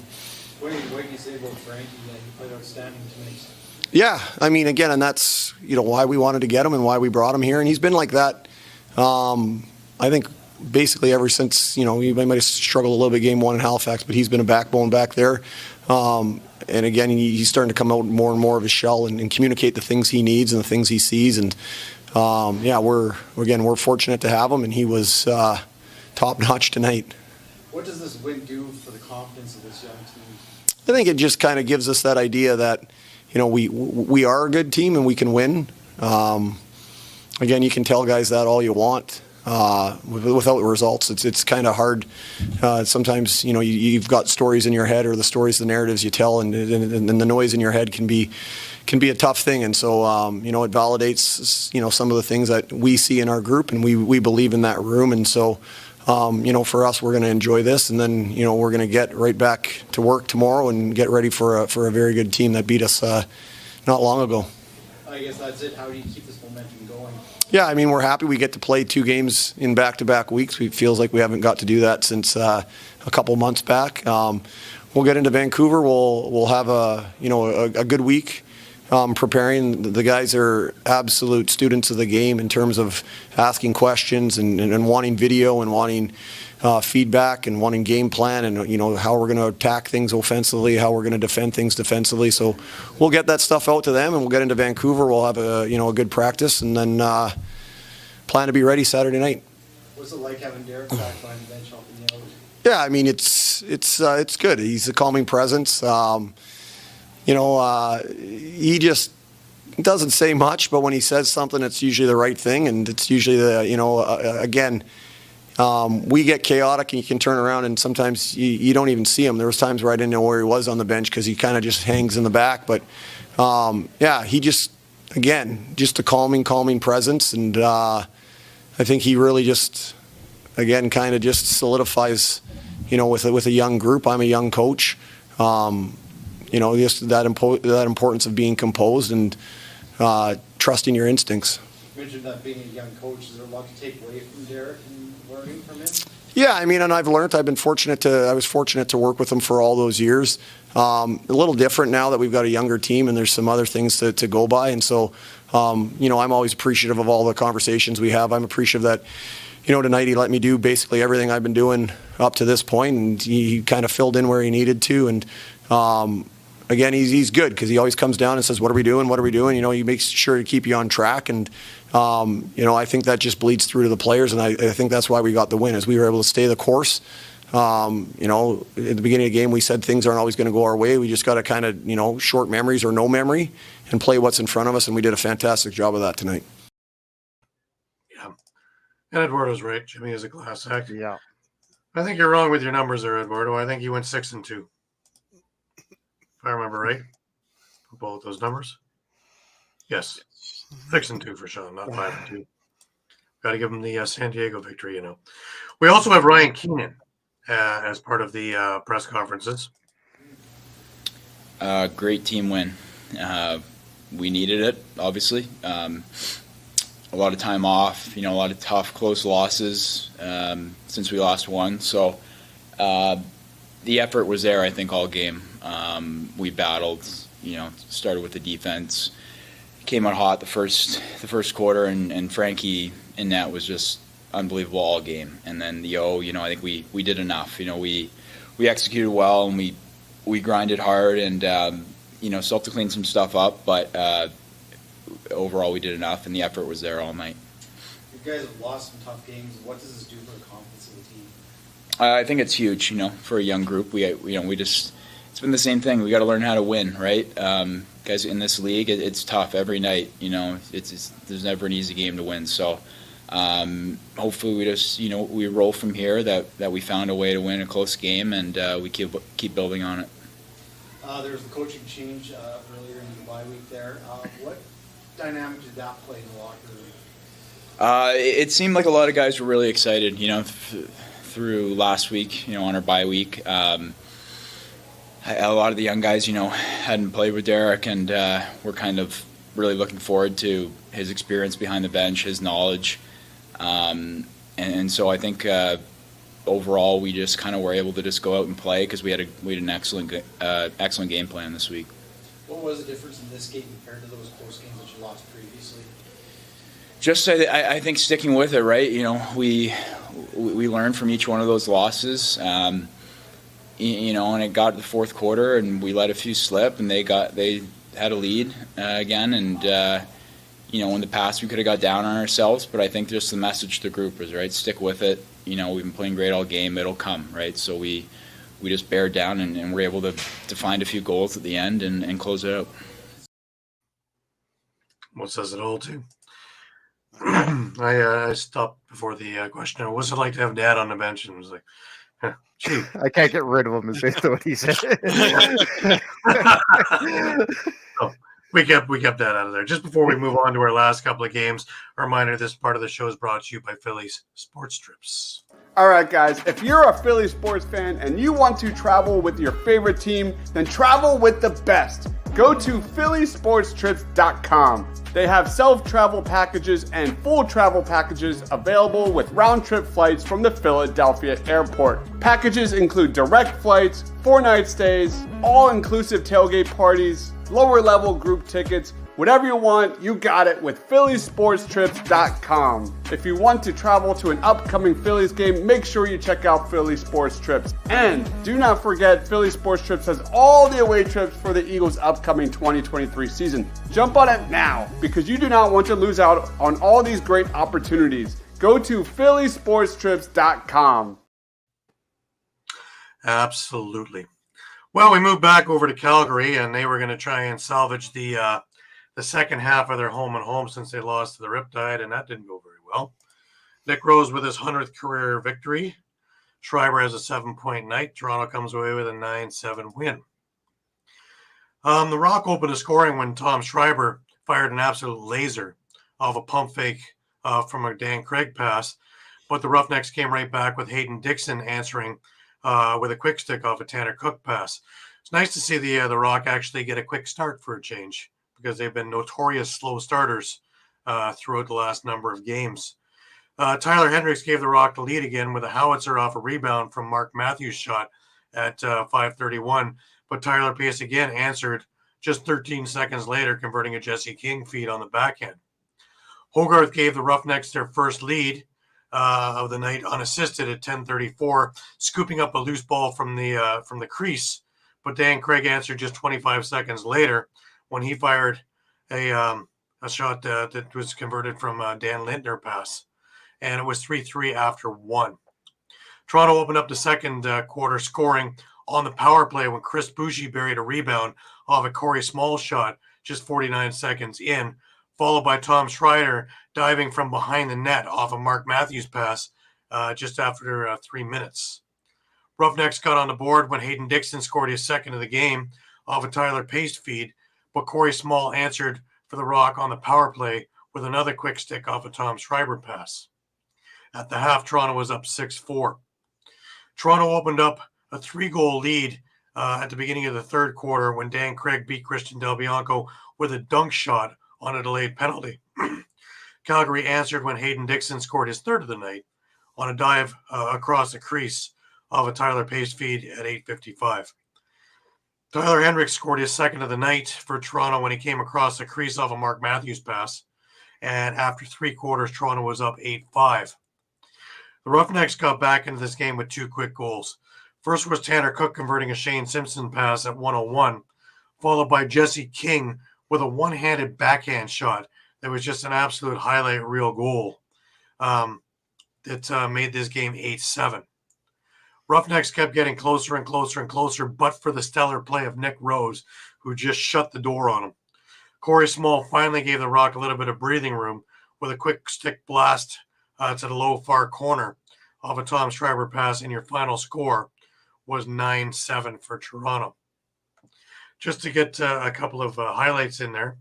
What do you say about Frankie? He played outstanding tonight.
Yeah, I mean, again, and that's why we wanted to get him and why we brought him here, and he's been like that. I think basically ever since he might have struggled a little bit game one in Halifax, but he's been a backbone back there. And again, he's starting to come out more and more of his shell and communicate the things he needs and the things he sees. And we're fortunate to have him, and he was top notch tonight.
What does this win do for the confidence of this young team?
I think it just kind of gives us that idea that we are a good team and we can win. Again, you can tell guys that all you want. without results. It's kind of hard. Sometimes you've got stories in your head, or the stories, the narratives you tell, and the noise in your head can be a tough thing. And so it validates some of the things that we see in our group, and we believe in that room. And so for us, we're going to enjoy this, and then we're going to get right back to work tomorrow and get ready for a very good team that beat us not long ago.
I guess that's it. How do you keep this momentum going?
Yeah, I mean, we're happy we get to play 2 games in back-to-back weeks. It feels like we haven't got to do that since a couple months back. We'll get into Vancouver. We'll have a good week preparing. The guys are absolute students of the game in terms of asking questions and wanting video and wanting feedback and wanting game plan and how we're going to attack things offensively, how we're going to defend things defensively. So we'll get that stuff out to them, and we'll get into Vancouver. We'll have a good practice, and then plan to be ready Saturday night.
What's it like having Derek back behind the bench helping you out?
Yeah, I mean it's good. He's a calming presence. He just doesn't say much, but when he says something, it's usually the right thing, and it's usually we get chaotic, and you can turn around, and sometimes you don't even see him. There was times where I didn't know where he was on the bench because he kind of just hangs in the back. But he just a calming presence, and I think he really just kind of just solidifies, with a young group. I'm a young coach. Just that importance of being composed and trusting your instincts.
You mentioned that being a young coach, is there a lot to take away from Derek and learning from him?
Yeah, I mean, and I've learned. I was fortunate to work with him for all those years. A little different now that we've got a younger team, and there's some other things to go by. And so, I'm always appreciative of all the conversations we have. I'm appreciative that, tonight he let me do basically everything I've been doing up to this point, and he kind of filled in where he needed to. And again, he's good because he always comes down and says, "What are we doing? What are we doing?" He makes sure to keep you on track, and I think that just bleeds through to the players, and I think that's why we got the win, is we were able to stay the course. At the beginning of the game, we said things aren't always going to go our way. We just got to kind of, short memories or no memory and play what's in front of us, and we did a fantastic job of that tonight.
Yeah. And Eduardo's right. Jimmy is a glass act.
Yeah.
I think you're wrong with your numbers there, Eduardo. I think you went 6-2. If I remember right. Both those numbers. Yes. 6-2 for Shawn, not 5-2. Got to give him the San Diego victory, We also have Ryan Keenan as part of the press conferences.
Great team win. We needed it, obviously. A lot of time off, a lot of tough, close losses since we last won. So the effort was there, I think, all game. We battled, started with the defense. Came out hot the first quarter, and Frankie in net was just unbelievable all game. And then the I think we did enough. We executed well, and we grinded hard, and still have to clean some stuff up, but overall we did enough, and the effort was there all night.
You guys have lost some tough games. What does this do for the confidence of the team?
I think it's huge, for a young group. We just it's been the same thing. We got to learn how to win, right? Guys, in this league, it's tough every night. There's never an easy game to win. So hopefully we just we roll from here. That we found a way to win a close game, and we keep building on it.
There was the coaching change earlier in the bye week there. What dynamic did that play in the locker room?
It seemed like a lot of guys were really excited. Through last week, on our bye week. A lot of the young guys, hadn't played with Derek, and were kind of really looking forward to his experience behind the bench, his knowledge. And so I think overall we just kind of were able to just go out and play because we had an excellent game plan this week.
What was the difference in this game compared to those close games that you lost previously?
Just I think sticking with it, right? We learned from each one of those losses. And it got to the fourth quarter, and we let a few slip, and they had a lead again, and in the past we could have got down on ourselves, but I think just the message to the group is, right, stick with it. We've been playing great all game, it'll come, right? So we just bared down, and we're able to find a few goals at the end and close it out.
What says it all, too? I stopped before the question. What's it like to have Dad on the bench? And was like, gee.
I can't get rid of him, is basically what he said.
So we kept that out of there. Just before we move on to our last couple of games, a reminder: this part of the show is brought to you by Phillies Sports Trips.
All right, guys, if you're a Philly sports fan and you want to travel with your favorite team, then travel with the best. Go to phillysportstrips.com. They have self-travel packages and full travel packages available with round-trip flights from the Philadelphia airport. Packages include direct flights, 4-night stays, all-inclusive tailgate parties, lower-level group tickets. Whatever you want, you got it with phillysportstrips.com. If you want to travel to an upcoming Phillies game, make sure you check out Philly Sports Trips. And do not forget, Philly Sports Trips has all the away trips for the Eagles' upcoming 2023 season. Jump on it now, because you do not want to lose out on all these great opportunities. Go to phillysportstrips.com.
Absolutely. Well, we moved back over to Calgary, and they were going to try and salvage the second half of their home and home since they lost to the Riptide, and that didn't go very well. Nick Rose with his 100th career victory. Schreiber has a 7-point night. Toronto comes away with a 9-7 win. The Rock opened the scoring when Tom Schreiber fired an absolute laser off a pump fake from a Dan Craig pass, but the Roughnecks came right back with Hayden Dixon answering with a quick stick off a Tanner Cook pass. It's nice to see the Rock actually get a quick start for a change, because they've been notorious slow starters throughout the last number of games. Tyler Hendricks gave the Rock the lead again with a howitzer off a rebound from Mark Matthews' shot at 5:31, but Tyler Pace again answered just 13 seconds later, converting a Jesse King feed on the backhand. Hogarth gave the Roughnecks their first lead of the night unassisted at 10:34, scooping up a loose ball from the crease, but Dan Craig answered just 25 seconds later when he fired a shot that was converted from a Dan Lintner pass, and it was 3-3 after one. Toronto opened up the second quarter scoring on the power play when Chris Bougie buried a rebound off a Corey Small shot just 49 seconds in, followed by Tom Schreiber diving from behind the net off a Mark Matthews pass just after 3 minutes. Roughnecks got on the board when Hayden Dixon scored his second of the game off a Tyler Pace feed, but Corey Small answered for the Rock on the power play with another quick stick off a Tom Schreiber pass. At the half, Toronto was up 6-4. Toronto opened up a 3-goal lead at the beginning of the third quarter when Dan Craig beat Christian Del Bianco with a dunk shot on a delayed penalty. Calgary answered when Hayden Dixon scored his third of the night on a dive across the crease of a Tyler Pace feed at 8:55. Tyler Hendricks scored his second of the night for Toronto when he came across the crease off a Mark Matthews pass. And after 3 quarters, Toronto was up 8-5. The Roughnecks got back into this game with 2 quick goals. First was Tanner Cook converting a Shane Simpson pass at 1:01, followed by Jesse King with a one-handed backhand shot that was just an absolute highlight reel goal that made this game 8-7. Roughnecks kept getting closer and closer and closer, but for the stellar play of Nick Rose, who just shut the door on him. Corey Small finally gave the Rock a little bit of breathing room with a quick stick blast to the low far corner of a Tom Schreiber pass, and your final score was 9-7 for Toronto. Just to get a couple of highlights in there.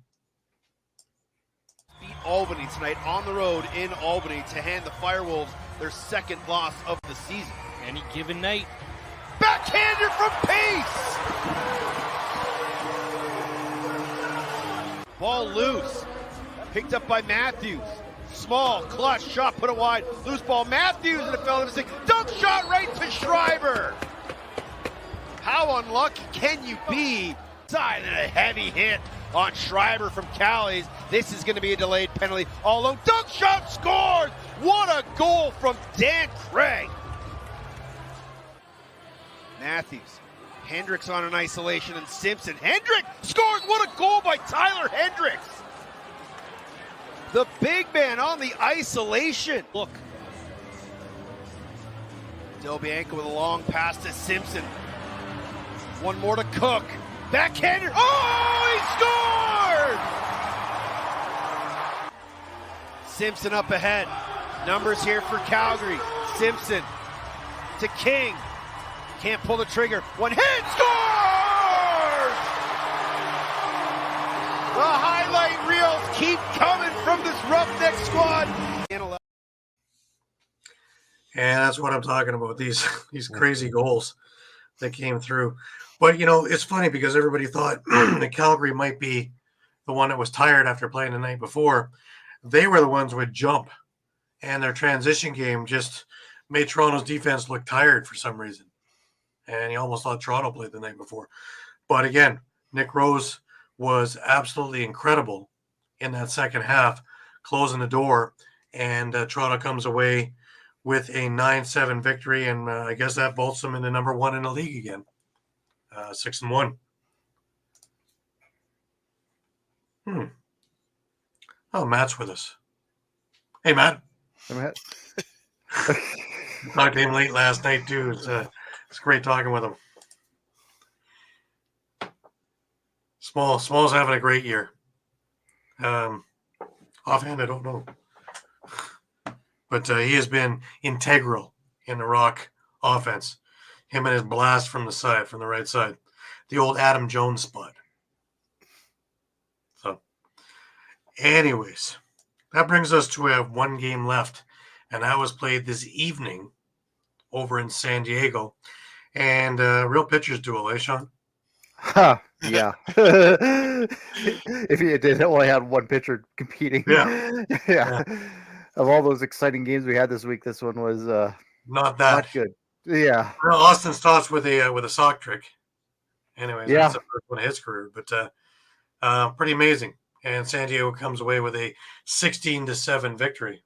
Beat Albany tonight on the road in Albany to hand the Firewolves their second loss of the season.
Any given night.
Backhander from Pace! Ball loose. Picked up by Matthews. Small, clutch, shot, put it wide. Loose ball, Matthews, and it fell in the stick. Dunk shot right to Schreiber. How unlucky can you be? Side and a heavy hit on Schreiber from Callies. This is going to be a delayed penalty. All alone, dunk shot, scores! What a goal from Dan Craig. Matthews, Hendricks on an isolation, and Simpson. Hendricks scores! What a goal by Tyler Hendricks! The big man on the isolation. Look. Del Bianco with a long pass to Simpson. One more to Cook. Backhander. Oh, he scored! Simpson up ahead. Numbers here for Calgary. Simpson to King. Can't pull the trigger. One hit, scores! The highlight reels keep coming from this roughneck squad.
And that's what I'm talking about. These crazy goals that came through. But it's funny because everybody thought that Calgary might be the one that was tired after playing the night before. They were the ones who would jump, and their transition game just made Toronto's defense look tired for some reason. And you almost thought Toronto played the night before. But again, Nick Rose was absolutely incredible in that second half, closing the door, and Toronto comes away with a 9-7 victory, and I guess that vaults them into number one in the league again, 6-1. Oh, Matt's with us. Hey, Matt.
Hey, Matt.
Talked to him late last night, too. It's great talking with him. Small's having a great year. Offhand, I don't know. But he has been integral in the Rock offense. Him and his blast from the right side. The old Adam Jones spot. So, anyways, that brings us to one game left. And that was played this evening over in San Diego. And real pitchers duel, eh, Shawn?
Yeah. If he did only had one pitcher competing. Yeah. Of all those exciting games we had this week, this one was
not
good. Yeah.
Well, Austin starts with a sock trick. Anyways, that's the first one of his career, but pretty amazing. And San Diego comes away with a 16-7 victory.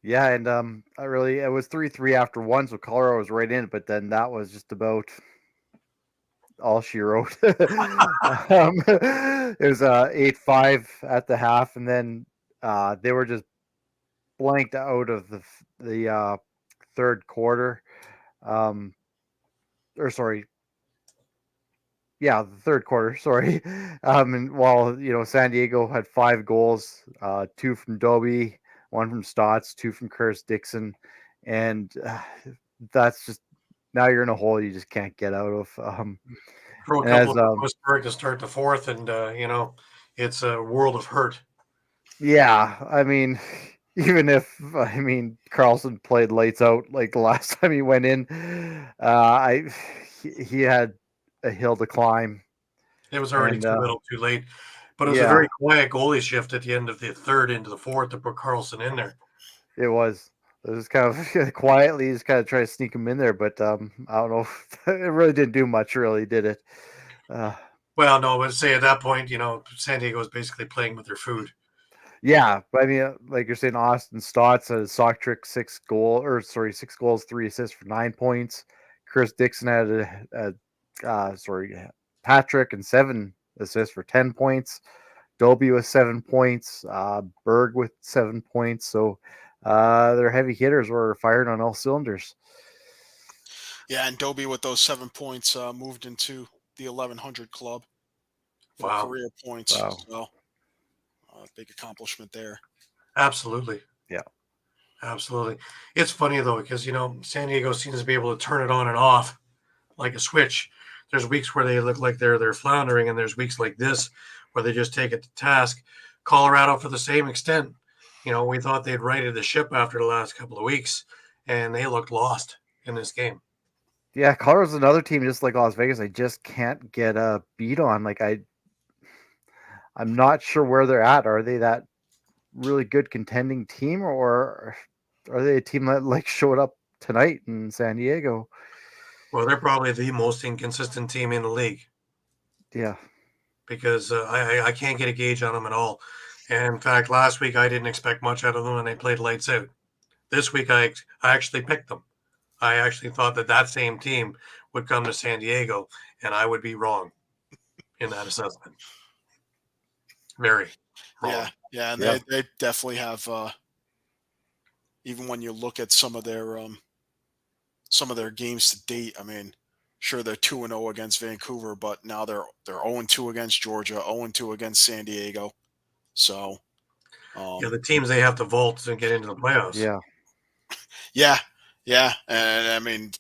Yeah, and it was 3-3 after one, so Colorado was right in, but then that was just about all she wrote. It was 8-5 at the half, and then they were just blanked out of the third quarter. The third quarter. Sorry. And while San Diego had 5 goals, 2 from Dobie, 1 from Stotts, 2 from Curtis Dixon, and that's just now you're in a hole you just can't get out of.
Throw a couple of Pittsburgh to start the fourth, and it's a world of hurt.
Yeah, I mean, even if Carlson played lights out like the last time he went in, he had a hill to climb.
It was already too little, too late. But it was a very quiet goalie shift at the end of the third into the fourth to put Carlson in there.
It was kind of quietly, just kind of try to sneak him in there, but I don't know. It really didn't do much, really, did it?
Well, no, but say at that point, San Diego was basically playing with their food.
Yeah, but I mean, like you're saying, Austin Stotts had a sock trick, 6 goals, 3 assists for 9 points. Chris Dixon had Patrick and 7 assists for 10 points. Dobie with 7 points. Berg with 7 points. So their heavy hitters were firing on all cylinders.
Yeah, and Dobie with those 7 points moved into the 1100 club for career points.
Wow.
So big accomplishment there.
Absolutely.
Yeah.
Absolutely. It's funny, though, because, San Diego seems to be able to turn it on and off like a switch. There's weeks where they look like they're floundering, and there's weeks like this where they just take it to task. Colorado, for the same extent, we thought they'd righted the ship after the last couple of weeks, and they looked lost in this game.
Yeah, Colorado's another team just like Las Vegas. I just can't get a beat on. Like I'm not sure where they're at. Are they that really good contending team, or are they a team that showed up tonight in San Diego?
Well, they're probably the most inconsistent team in the league.
Yeah.
Because I can't get a gauge on them at all. And in fact, last week I didn't expect much out of them, and they played lights out. This week I actually picked them. I actually thought that same team would come to San Diego, and I would be wrong in that assessment. Very wrong.
Yeah, and they definitely have. Even when you look at some of their games to date, I mean, sure they're 2-0 against Vancouver, but now they're 0-2 against Georgia, 0-2 against San Diego. So
The teams they have to vault to get into the playoffs.
Yeah. And I mean,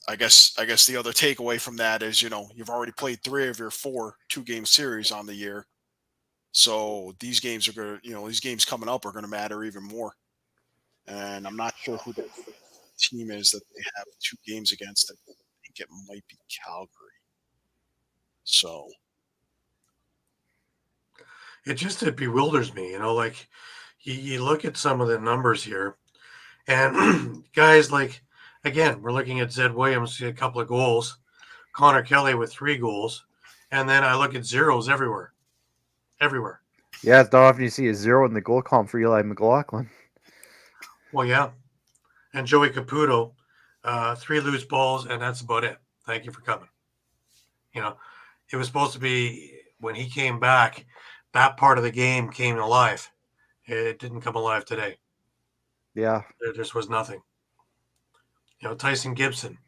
I guess the other takeaway from that is, you've already played 3 of your 4 2-game series on the year. So these games are going to, these games coming up are going to matter even more. And I'm not sure who the team is that they have 2 games against. I think it might be Calgary. So
It bewilders me, like you look at some of the numbers here, and guys like, again, we're looking at Zed Williams, a couple of goals, Connor Kelly with 3 goals, and then I look at zeros everywhere.
Yeah, it's not often you see a 0 in the goal column for Eli McLaughlin.
Well, yeah, and Joey Caputo, 3 loose balls, and that's about it. Thank you for coming. It was supposed to be when he came back, that part of the game came alive. It didn't come alive today.
Yeah.
There just was nothing. Tyson Gibson,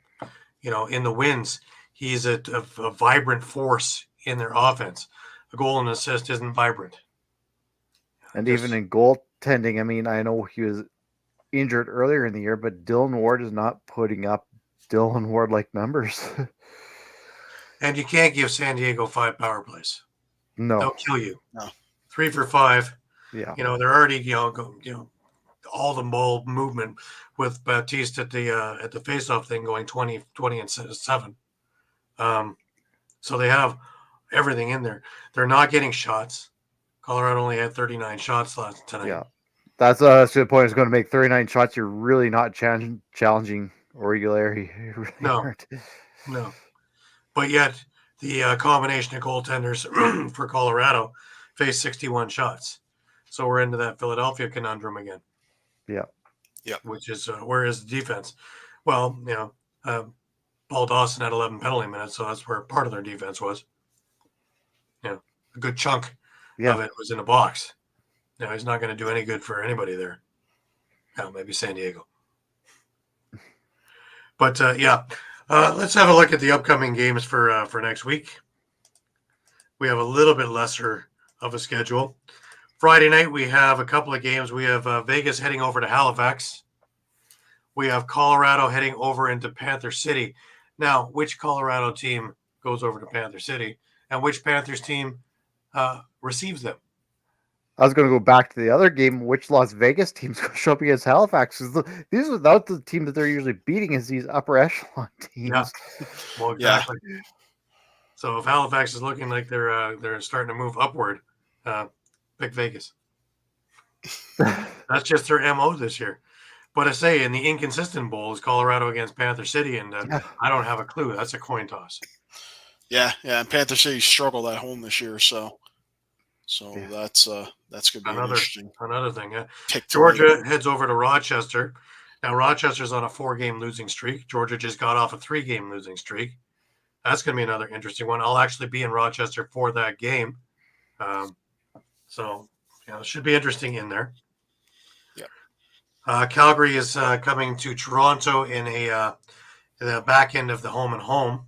in the wins, he's a vibrant force in their offense. A goal and assist isn't vibrant.
And even in goaltending, I mean, I know he was injured earlier in the year, but Dylan Ward is not putting up Dylan Ward-like numbers.
And you can't give San Diego 5 power plays.
No.
They'll kill you.
No.
3 for 5.
Yeah.
They're already, all the ball movement with Baptiste at the faceoff thing going 20 and 7. So they have everything in there. They're not getting shots. Colorado only had 39 shots tonight.
Yeah. That's the point. I was going to make 39 shots. You're really not challenging regularity. Really
No. But yet, the combination of goaltenders for Colorado faced 61 shots. So we're into that Philadelphia conundrum again.
Yeah.
Which is, where is the defense? Well, Paul Dawson had 11 penalty minutes, so that's where part of their defense was. A good chunk of it was in the box. He's not going to do any good for anybody there. Maybe San Diego. But, let's have a look at the upcoming games for next week. We have a little bit lesser of a schedule. Friday night, we have a couple of games. We have Vegas heading over to Halifax. We have Colorado heading over into Panther City. Now, which Colorado team goes over to Panther City, and which Panthers team receives them?
I was going to go back to the other game. Which Las Vegas teams show up against Halifax? These are not the team that they're usually beating, is these upper echelon teams.
Yeah. Well, exactly. Yeah. So if Halifax is looking like they're starting to move upward, pick Vegas. That's just their MO this year. But I say in the inconsistent bowl is Colorado against Panther City, and I don't have a clue. That's a coin toss.
Yeah, and Panther City struggled at home this year, so that's going to be interesting.
Another thing. Georgia heads over to Rochester. Now Rochester's on a 4-game losing streak. Georgia just got off a 3-game losing streak. That's going to be another interesting one. I'll actually be in Rochester for that game. So it should be interesting in there. Yeah. Calgary is coming to Toronto in the back end of the home and home.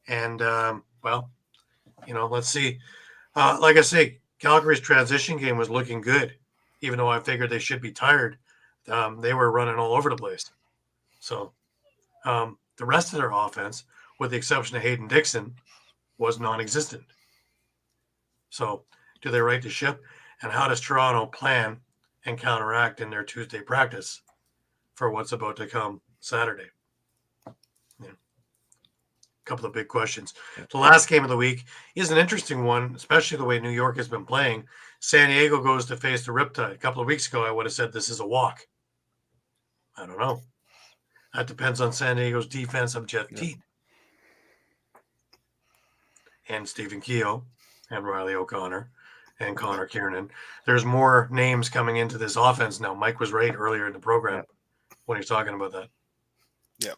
And, let's see. Like I say, Calgary's transition game was looking good, even though I figured they should be tired. They were running all over the place. So the rest of their offense, with the exception of Hayden Dixon, was non-existent. So do they right the ship? And how does Toronto plan and counteract in their Tuesday practice for what's about to come Saturday? Couple of big questions. The last game of the week is an interesting one, especially the way New York has been playing. San Diego goes to face the Riptide. A couple of weeks ago, I would have said this is a walk. I don't know. That depends on San Diego's defense of Jeff Teat and Stephen Keogh and Riley O'Connor and Connor Kiernan. There's more names coming into this offense now. Mike was right earlier in the program when he was talking about that.
Yep.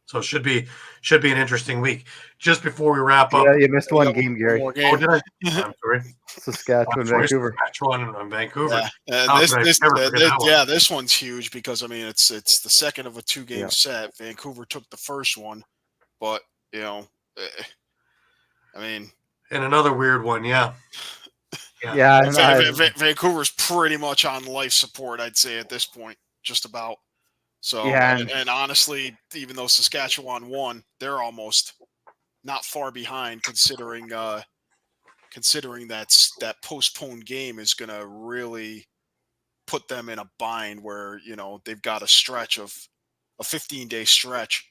So it should be an interesting week. Just before we wrap up.
Yeah, you missed one game, Gary.
Oh, did I? I'm sorry.
Saskatchewan, Vancouver.
Saskatchewan and Vancouver.
This one's huge because it's the second of a 2-game set. Vancouver took the first one, but
and another weird one,
Yeah, and
Vancouver's pretty much on life support, I'd say, at this point, just about. So,
Yeah,
and honestly, even though Saskatchewan won, they're almost not far behind, considering that postponed game is going to really put them in a bind where, they've got a stretch of a 15-day stretch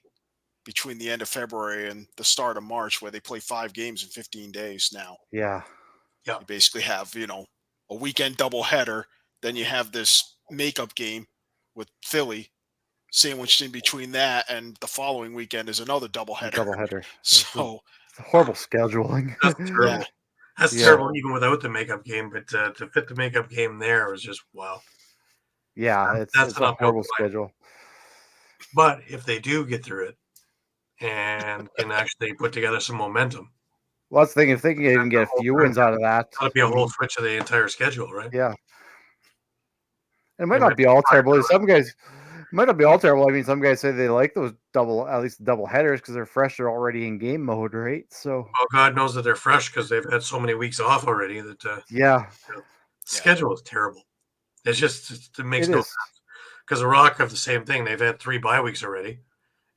between the end of February and the start of March where they play 5 games in 15 days now.
Yeah.
You basically have, a weekend doubleheader. Then you have this makeup game with Philly sandwiched in between that, and the following weekend is another doubleheader. So
it's horrible scheduling.
That's terrible.
Yeah.
That's terrible even without the makeup game, but to fit the makeup game there was just wow.
Yeah, it's
That's
a horrible schedule.
But if they do get through it and can actually put together some momentum.
Well, that's the thing. If they can even get a few wins out of that,
that'd be a whole switch of the entire schedule, right?
Yeah. It might not be all terrible. Some guys might not be all terrible. I mean, some guys say they like those at least double headers because they're fresh. They're already in game mode, right? So,
well, God knows that they're fresh because they've had so many weeks off already. That schedule is terrible. It's just it makes no sense. Because the Rock have the same thing. They've had 3 bye weeks already,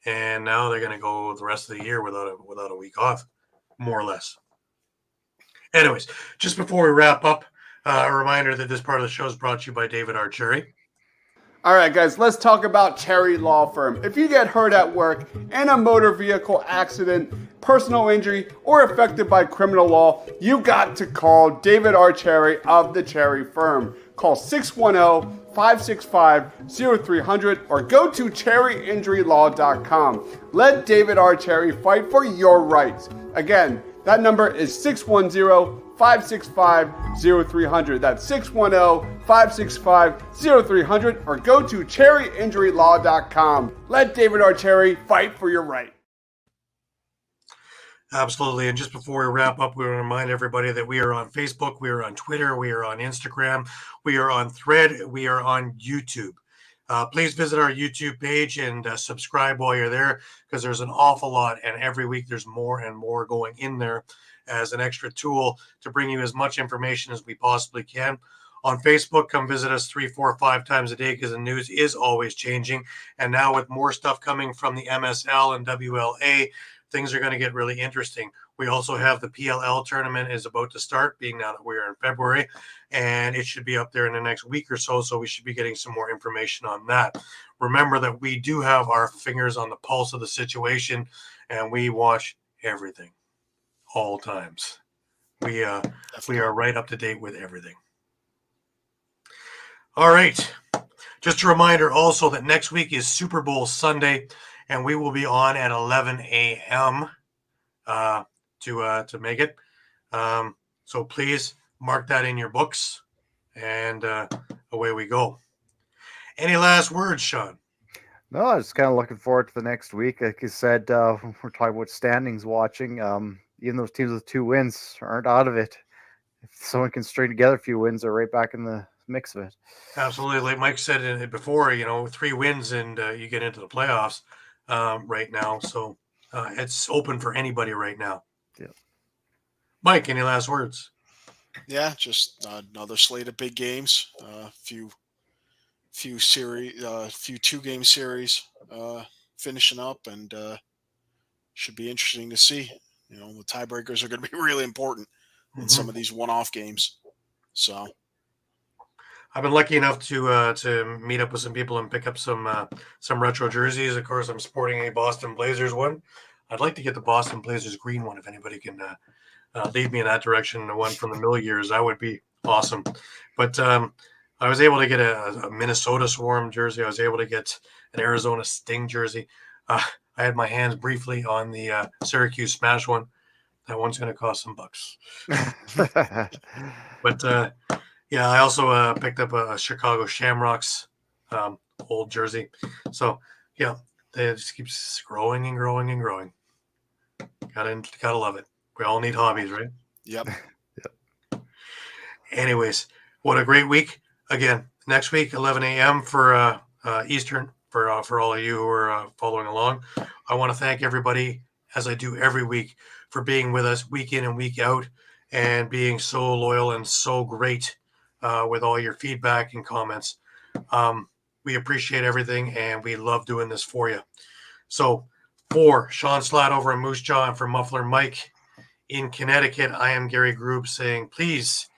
and now they're going to go the rest of the year without a week off, more or less. Anyways, just before we wrap up, a reminder that this part of the show is brought to you by David R. Cherry.
All right, guys, let's talk about Cherry Law Firm. If you get hurt at work in a motor vehicle accident, personal injury, or affected by criminal law, you got to call David R. Cherry of the Cherry Firm. Call 610-565-0300 or go to cherryinjurylaw.com. Let David R. Cherry fight for your rights. Again, that number is 610-565-0300. That's 610-565-0300 or go to cherryinjurylaw.com. Let David R. Cherry fight for your right.
Absolutely. And just before we wrap up, we want to remind everybody that we are on Facebook, we are on Twitter, we are on Instagram, we are on Thread, we are on YouTube. Please visit our YouTube page and subscribe while you're there because there's an awful lot. And every week there's more and more going in there as an extra tool to bring you as much information as we possibly can. On Facebook, come visit us 3, 4, 5 times a day because the news is always changing. And now with more stuff coming from the MSL and WLA, things are going to get really interesting. We also have the PLL tournament is about to start, being now that we're in February, and it should be up there in the next week or so, so we should be getting some more information on that. Remember that we do have our fingers on the pulse of the situation, and we watch everything, all times. We are right up to date with everything. All right. Just a reminder also that next week is Super Bowl Sunday, and we will be on at 11 a.m. To make it. So please mark that in your books, and away we go. Any last words, Shawn?
No, I was kind of looking forward to the next week. Like you said, we're talking about standings watching. Even those teams with 2 wins aren't out of it. If someone can string together a few wins, they're right back in the mix of it.
Absolutely. Like Mike said it before, 3 wins and you get into the playoffs right now. So it's open for anybody right now.
Yeah.
Mike, any last words?
Yeah, just another slate of big games. Few 2-game series finishing up, and should be interesting to see. The tiebreakers are going to be really important in some of these one-off games. So
I've been lucky enough to meet up with some people and pick up some retro jerseys. Of course, I'm sporting a Boston Blazers one. I'd like to get the Boston Blazers green one. If anybody can lead me in that direction, the one from the mill years, that would be awesome. But I was able to get a Minnesota Swarm jersey. I was able to get an Arizona Sting jersey. I had my hands briefly on the Syracuse Smash one. That one's going to cost some bucks. But yeah, I also picked up a Chicago Shamrocks old jersey. So yeah, it just keeps growing and growing and growing. Gotta love it. We all need hobbies, right?
Yep.
Anyways, what a great week. Again, next week, 11 a.m. for Eastern, for all of you who are following along. I want to thank everybody, as I do every week, for being with us week in and week out and being so loyal and so great with all your feedback and comments. We appreciate everything, and we love doing this for you. So for Shawn Slaght over in Moose Jaw and for Muffler Mike in Connecticut, I am Gary Groob saying please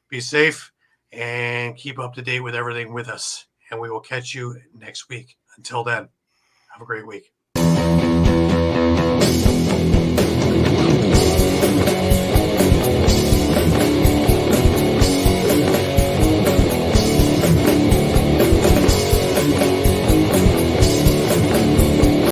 be safe and keep up to date with everything with us. And we will catch you next week. Until then, have a great week.